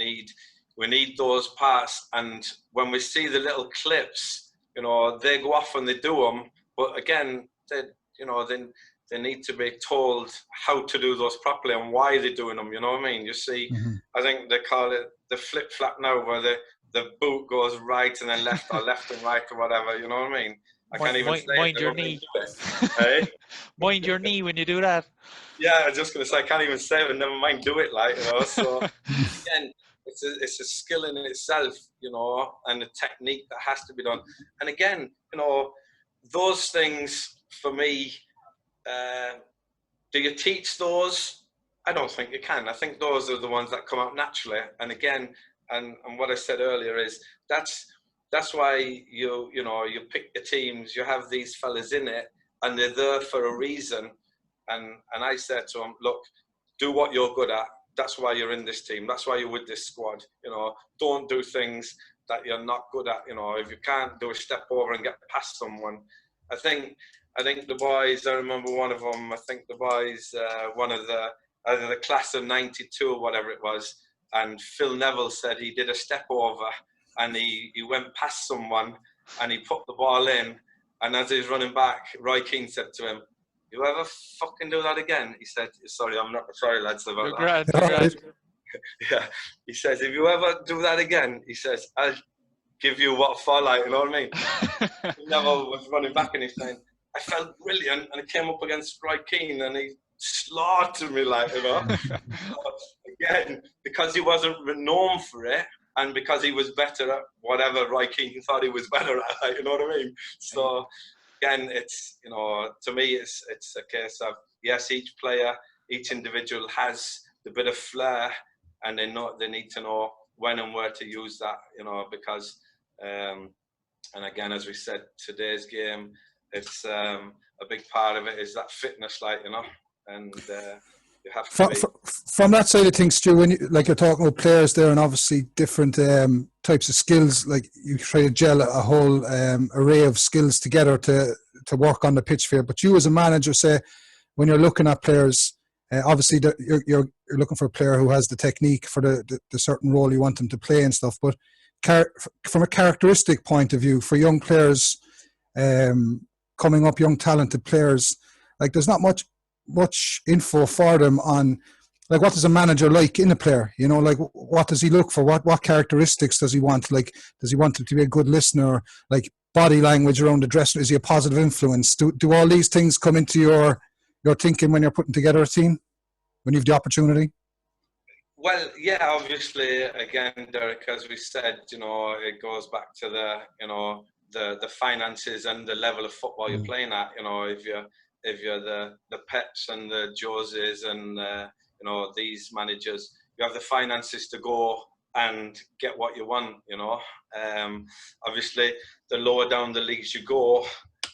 need those parts. And when we see the little clips, you know, they go off and they do them, but again, they need to be told how to do those properly and why they're doing them. You know what I mean? You see, I think they call it the flip flap now, where the boot goes right and then left, or left and right, or whatever. You know what I mean? I can't even say mind your knee. Hey? Mind your knee when you do that. Yeah, I was just going to say, I can't even say it, and never mind do it, like, you know. So again, it's a skill in itself, you know, and a technique that has to be done. And again, you know, those things for me, do you teach those? I don't think you can. I think those are the ones that come out naturally. And again, and what I said earlier is that's why you pick your teams. You have these fellas in it, and they're there for a reason. And I said to them, look, do what you're good at. That's why you're in this team. That's why you're with this squad. You know, don't do things that you're not good at. You know, if you can't do a step over and get past someone. I think the boys, I remember one of them, I think the boys, one of the, either the class of 92 or whatever it was, and Phil Neville said he did a step over and he went past someone and he put the ball in, and as he was running back, Roy Keane said to him, "You ever fucking do that again?" He said, "Sorry, I'm not sorry, lads, about that." Congrats. Yeah, he says, "If you ever do that again," he says, "I'll give you what for, like," you know what I mean? Neville was running back and he's saying, "I felt brilliant," and I came up against Roy Keane and he slaughtered me, like, you know. Again, because he wasn't known for it, and because he was better at whatever Roy Keane thought he was better at, like, you know what I mean? So again, it's, you know, to me, it's a case of, yes, each player, each individual has the bit of flair, and they need to know when and where to use that, you know, because, and again, as we said, today's game, it's a big part of it is that fitness, like, you know, and you have to from that side of things, Stu, when like you're talking about players there, and obviously different types of skills, like you try to gel a whole array of skills together to work on the pitch field. But you as a manager, say, when you're looking at players, obviously you're looking for a player who has the technique for the certain role you want them to play and stuff. But from a characteristic point of view, for young players coming up, young talented players, like there's not much info for them on, like, what does a manager like in a player? You know, like, what does he look for? What characteristics does he want? Like, does he want him to be a good listener? Like, body language around the dressing, is he a positive influence? Do all these things come into your thinking when you're putting together a team, when you have the opportunity? Well, yeah, obviously, again, Derek, as we said, you know, it goes back to the, you know, the finances and the level of football you're playing at. You know, if you're the Peps and the Joses and you know, these managers, you have the finances to go and get what you want. You know, obviously, the lower down the leagues you go,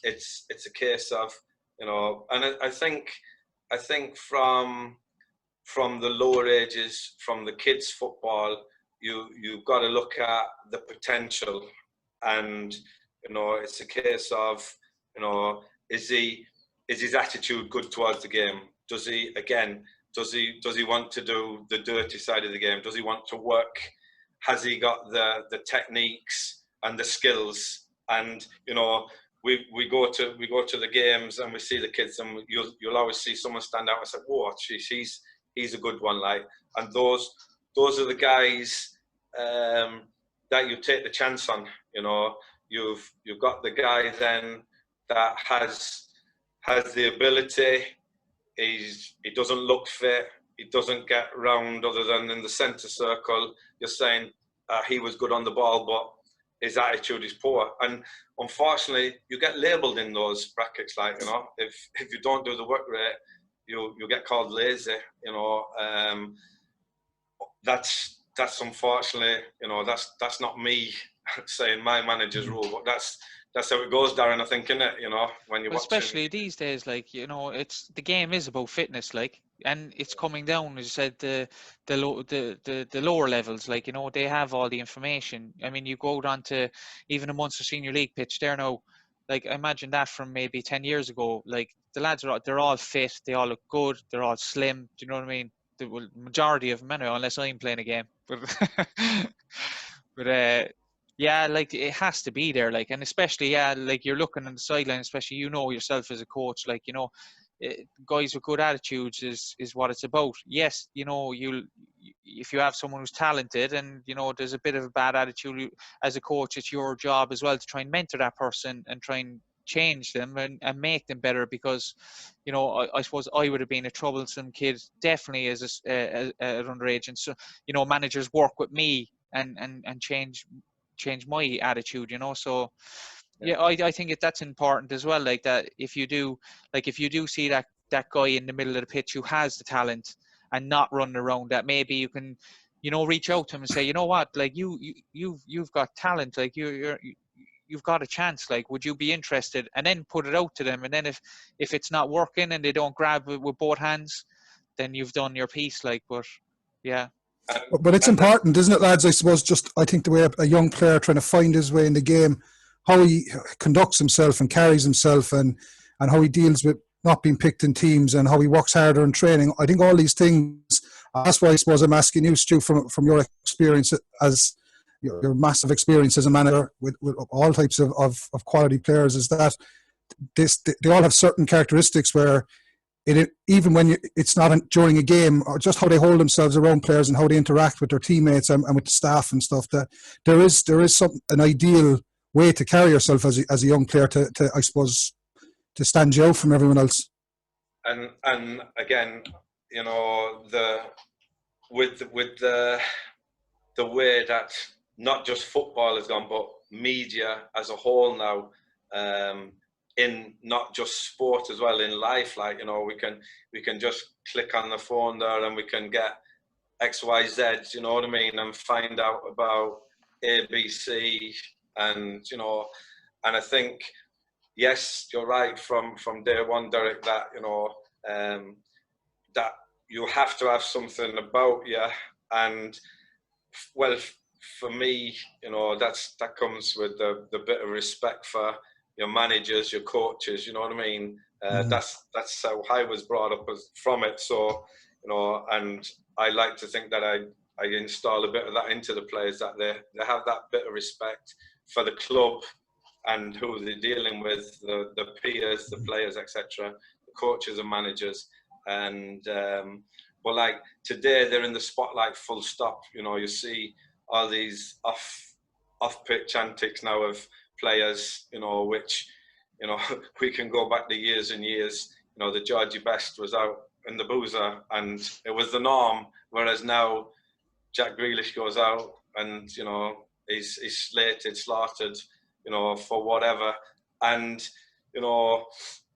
it's a case of, you know, and I think from the lower ages, from the kids' football, you've got to look at the potential, and, you know, it's a case of, you know, is his attitude good towards the game? Does he want to do the dirty side of the game? Does he want to work? Has he got the techniques and the skills? And, you know, we go to the games and we see the kids, and you'll always see someone stand out and say, "Whoa, geez, he's a good one," like. And those are the guys that you take the chance on. You know, you've got the guy then that has the ability. He doesn't look fit. He doesn't get round other than in the centre circle. You're saying he was good on the ball, but his attitude is poor. And unfortunately, you get labelled in those brackets, like, you know, if you don't do the work rate, you'll get called lazy. You know, that's unfortunately, you know, that's not me saying my manager's rule, but that's how it goes, Darren, I think, isn't it? You know, when you're especially these days, like, you know, the game is about fitness, like, and it's coming down, as you said, the lower levels, like, you know, they have all the information. I mean, you go down to even a Munster Senior League pitch there now, like, I imagine that from maybe 10 years ago, like, the lads they're all fit, they all look good, they're all slim, do you know what I mean? The majority of them, anyway, unless I'm playing a game, but yeah, like, it has to be there, like, and especially, yeah, like, you're looking on the sideline, especially, you know, yourself as a coach, like, you know, guys with good attitudes is what it's about. Yes, you know, if you have someone who's talented and, you know, there's a bit of a bad attitude, as a coach, it's your job as well to try and mentor that person and try and change them and make them better, because, you know, I suppose I would have been a troublesome kid, definitely, as at underage, and so, you know, managers work with me and change my attitude, you know. So yeah, I think that's important as well, like, that if you do see that guy in the middle of the pitch who has the talent and not running around, that maybe you can, you know, reach out to him and say, you know what, like, you've got talent, like, you've got a chance. Like, would you be interested? And then put it out to them. And then if it's not working and they don't grab it with both hands, then you've done your piece. Like, but yeah. But it's important, isn't it, lads? I suppose I think the way a young player trying to find his way in the game, how he conducts himself and carries himself, and how he deals with not being picked in teams, and how he works harder in training. I think all these things. That's why I suppose I'm asking you, Stu, from your experience as your massive experience as a manager with all types of quality players, is that they all have certain characteristics where even when it's not during a game, or just how they hold themselves around players and how they interact with their teammates and with the staff and stuff, that there is an ideal way to carry yourself as a young player to I suppose to stand you out from everyone else. And again, you know, with the way that not just football has gone, but media as a whole now, in not just sport as well, in life, like, you know, we can just click on the phone there and we can get XYZ, you know what I mean, and find out about ABC, and, you know, and I think, yes, you're right from day one, Derek, that, you know, that you have to have something about you. And well, for me, you know, that comes with the bit of respect for your managers, your coaches, you know what I mean? That's how I was brought up from it. So, you know, and I like to think that I install a bit of that into the players, that they have that bit of respect for the club and who they're dealing with, the peers, the players, etc., the coaches and managers. And but like today, they're in the spotlight full stop. You know, you see all these off-pitch antics now of players, you know, which, you know, we can go back to years and years. You know, the Georgie Best was out in the boozer and it was the norm, whereas now Jack Grealish goes out and, you know, he's slaughtered, you know, for whatever. And, you know,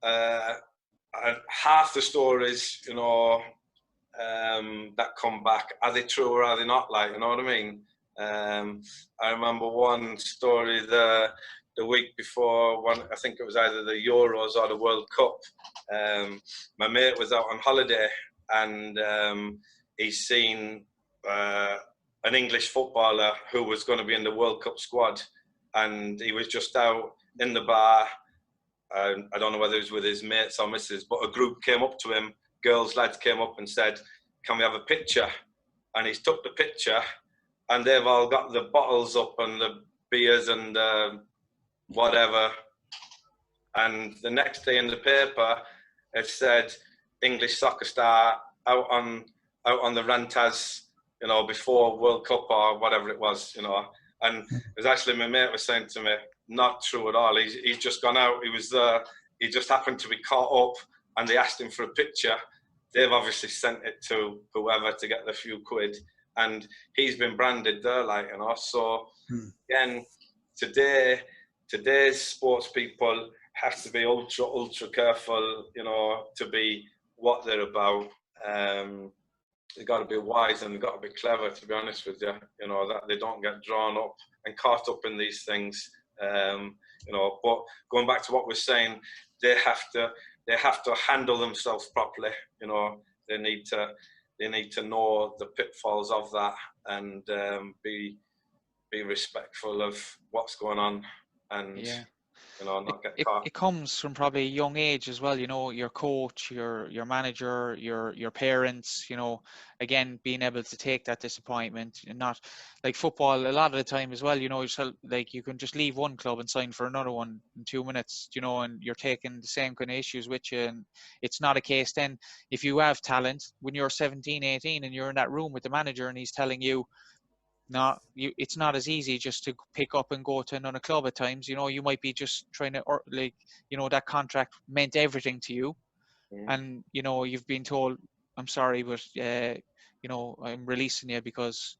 half the stories, you know, that come back, are they true or are they not? Like, you know what I mean? I remember one story the week before one, I think it was either the Euros or the World Cup. My mate was out on holiday and he's seen an English footballer who was going to be in the World Cup squad, and he was just out in the bar. I don't know whether it was with his mates or missus, but a group came up to him, lads came up and said, "Can we have a picture?" And he took the picture, and they've all got the bottles up and the beers and whatever. And the next day in the paper, it said English soccer star out on the Rantas, you know, before World Cup or whatever it was, you know. And it was actually my mate was saying to me, not true at all. He's just gone out. He just happened to be caught up, and they asked him for a picture. They've obviously sent it to whoever to get the few quid, and he's been branded there, like, you know. So again, today's sports people have to be ultra careful, you know, to be what they're about. They've got to be wise and they've got to be clever, to be honest with you, you know, that they don't get drawn up and caught up in these things, you know. But going back to what we're saying, they have to handle themselves properly, you know. They need to know the pitfalls of that and be respectful of what's going on, and you know, not get caught. It comes from probably a young age as well, you know, your coach, your manager, your parents, you know, again, being able to take that disappointment, and not like football a lot of the time as well, you know, like you can just leave one club and sign for another one in 2 minutes, you know, and you're taking the same kind of issues with you. And it's not a case then, if you have talent, when you're 17, 18 and you're in that room with the manager and he's telling you, no, it's not as easy just to pick up and go to another club at times. You know, you might be just trying to, or like, you know, that contract meant everything to you. And, you know, you've been told, I'm sorry, but, you know, I'm releasing you because,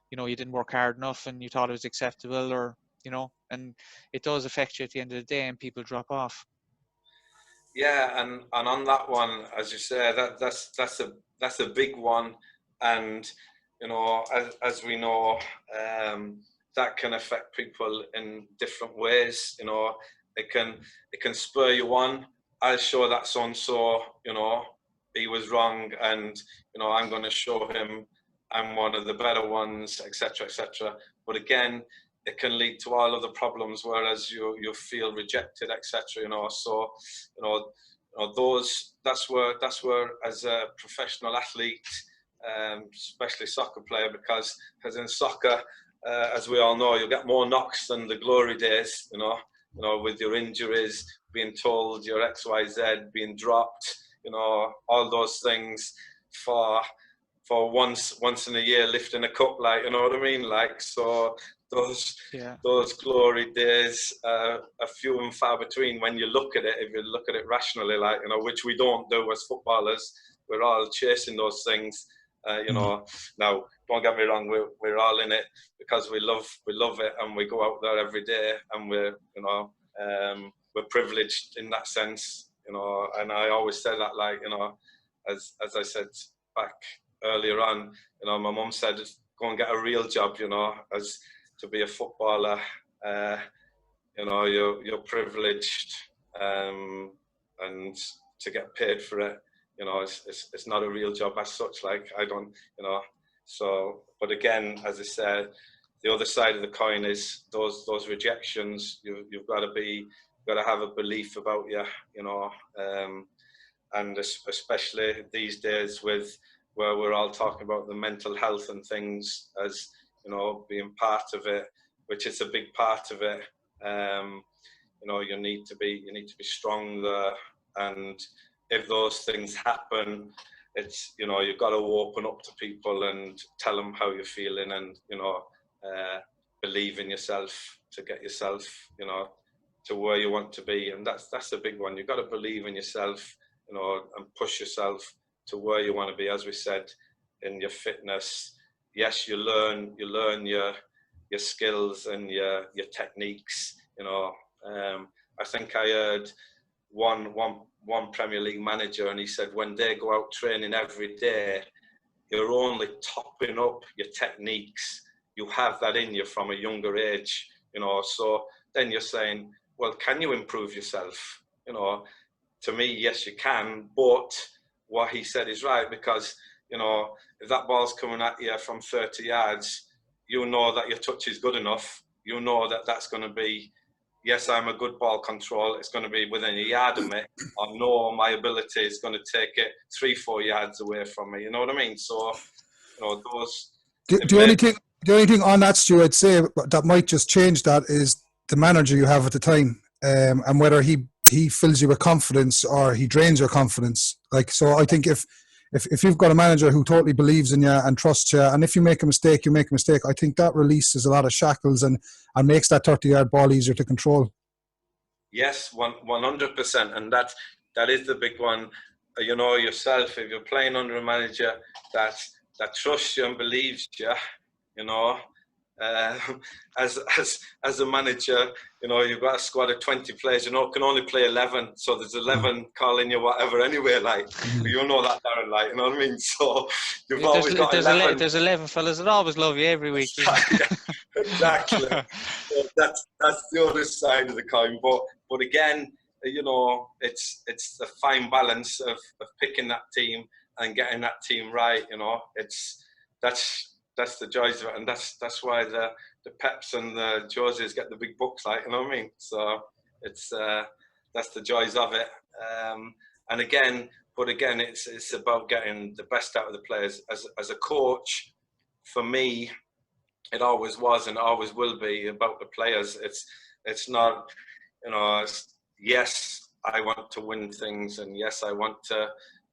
you know, you didn't work hard enough and you thought it was acceptable, or, you know, and it does affect you at the end of the day and people drop off. Yeah, and on that one, as you say, that's a big one. And, you know, as we know, that can affect people in different ways. You know, it can spur you on. I'll show that so and so, you know, he was wrong, and you know, I'm going to show him I'm one of the better ones, etc., etc. But again, it can lead to all of the problems, whereas you feel rejected, etc. You know, so you know, that's where as a professional athlete, especially soccer player, because in soccer, as we all know, you'll get more knocks than the glory days. You know, with your injuries, being told you're X, Y, Z, being dropped. You know, all those things for once in a year lifting a cup, like, you know what I mean? Like, so those glory days are few and far between when you look at it, if you look at it rationally, like, you know, which we don't do as footballers. We're all chasing those things. You know, now don't get me wrong, we're all in it because we love it, and we go out there every day, and we're privileged in that sense, you know. And I always say that, like, you know, as I said back earlier on, you know, my mum said, go and get a real job, you know, as to be a footballer. You know, you're privileged, and to get paid for it, you know, it's not a real job as such. Like, I don't, you know. So, but again, as I said, the other side of the coin is those rejections. You've got to have a belief about you, you know, and especially these days with where we're all talking about the mental health and things, as you know, being part of it, which is a big part of it. You know, you need to be strong there, and if those things happen, it's, you know, you've got to open up to people and tell them how you're feeling, and, you know, believe in yourself to get yourself, you know, to where you want to be. And that's a big one. You've got to believe in yourself, you know, and push yourself to where you want to be. As we said, in your fitness, yes, you learn your skills and your techniques, you know. I think I heard one Premier League manager, and he said when they go out training every day, you're only topping up your techniques. You have that in you from a younger age, you know. So then you're saying, well, can you improve yourself? You know, to me, yes, you can. But what he said is right, because, you know, if that ball's coming at you from 30 yards, you know that your touch is good enough. You know that that's going to be, yes, I'm a good ball control. It's going to be within a yard of me. I know my ability is going to take it 3-4 yards away from me. You know what I mean? So, you know, those. The only thing on that, Stu, I'd say that might just change that is the manager you have at the time, and whether he fills you with confidence or he drains your confidence. Like, so I think if you've got a manager who totally believes in you and trusts you, and if you make a mistake, you make a mistake, I think that releases a lot of shackles and makes that 30-yard ball easier to control. Yes, 100%, and that is the big one. You know yourself, if you're playing under a manager that trusts you and believes you, you know, as a manager, you know, you've got a squad of 20 players, you know, can only play 11, so there's 11 calling you whatever anyway, like, you know that, Darren, like, you know what I mean? So you've always got 11. There's 11 fellas that always love you every week. Exactly. So that's the other side of the coin. But again, you know, it's the fine balance of picking that team and getting that team right. You know, that's the joys of it, and that's why the Peps and the Joses get the big bucks, like, you know what I mean? So it's that's the joys of it. And again, it's about getting the best out of the players. As a coach, for me, it always was and always will be about the players. It's not, you know, yes, I want to win things, and yes, I want to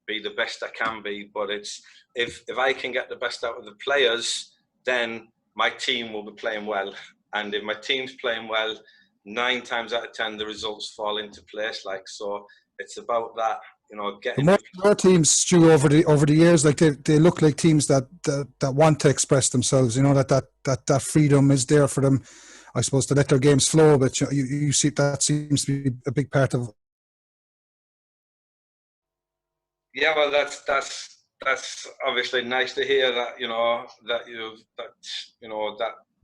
be the best I can be, but it's if I can get the best out of the players, then my team will be playing well. And if my team's playing well, 9 times out of 10 the results fall into place. Like, so it's about that, you know, getting more teams, Stu, over the years, like they look like teams that want to express themselves, you know, that freedom is there for them, I suppose, to let their games flow. But you see that seems to be a big part of. Yeah, well, that's obviously nice to hear that, you know, that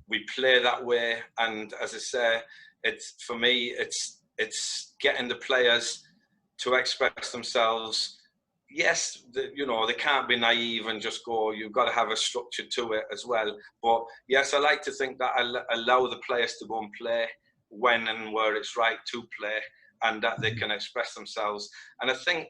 we play that way. And as I say, it's for me, it's getting the players to express themselves. Yes, you know, they can't be naive and just go, you've got to have a structure to it as well. But yes, I like to think that I allow the players to go and play when and where it's right to play, and that they can express themselves. And I think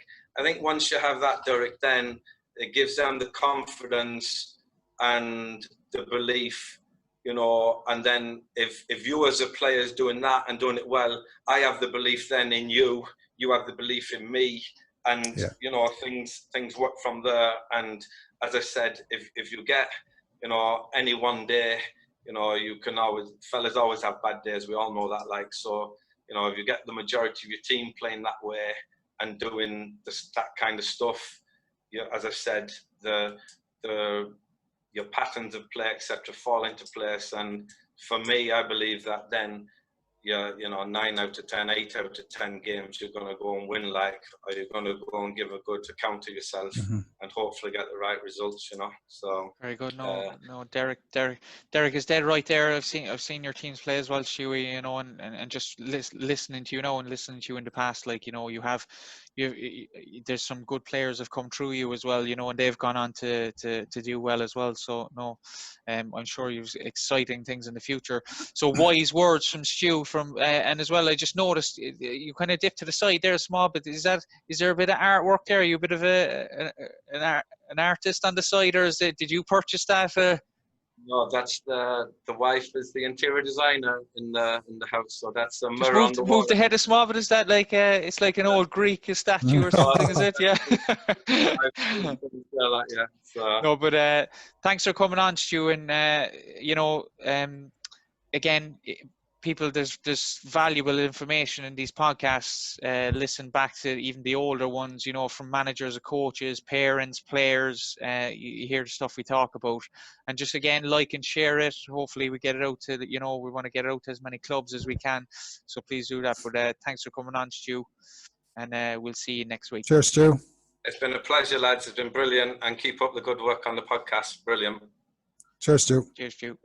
once you have that, Derek, then it gives them the confidence and the belief, you know. And then if you as a player is doing that and doing it well, I have the belief then in you, you have the belief in me. And, you know, things work from there. And as I said, if you get, you know, any one day, you know, you can always, fellas always have bad days. We all know that, like, so, you know, if you get the majority of your team playing that way and doing that kind of stuff, you, as I said, your patterns of play, etc., fall into place. And for me, I believe that then, you know, 9 out of 10, 8 out of 10 games, you're going to go and win, like, or you're going to go and give a good account of yourself and hopefully get the right results, you know. So very good. No, Derek is dead right there. I've seen your teams play as well, Stewie, you know, and just listening to you now and listening to you in the past, like, you know, there's some good players have come through you as well, you know, and they've gone on to do well as well. So no, I'm sure you've exciting things in the future. So wise words from Stu. And as well, I just noticed you kind of dipped to the side there a small bit. Is there a bit of artwork there? Are you a bit of an artist on the side, or did you purchase that? No, that's the wife is the interior designer in the house, so that's a mirror on the wall. Move the head a small bit. Is that like it's like an old Greek statue or something? Is it? Yeah. Yeah. So. No, but thanks for coming on, Stu, and you know, again, people, there's valuable information in these podcasts. Listen back to even the older ones, you know, from managers, coaches, parents, players. You hear the stuff we talk about, and just again, like and share it. Hopefully, we get it out to you know, we want to get it out to as many clubs as we can. So please do that. But thanks for coming on, Stu, and we'll see you next week. Cheers, Stu. It's been a pleasure, lads. It's been brilliant, and keep up the good work on the podcast. Brilliant. Cheers, Stu. Cheers, Stu.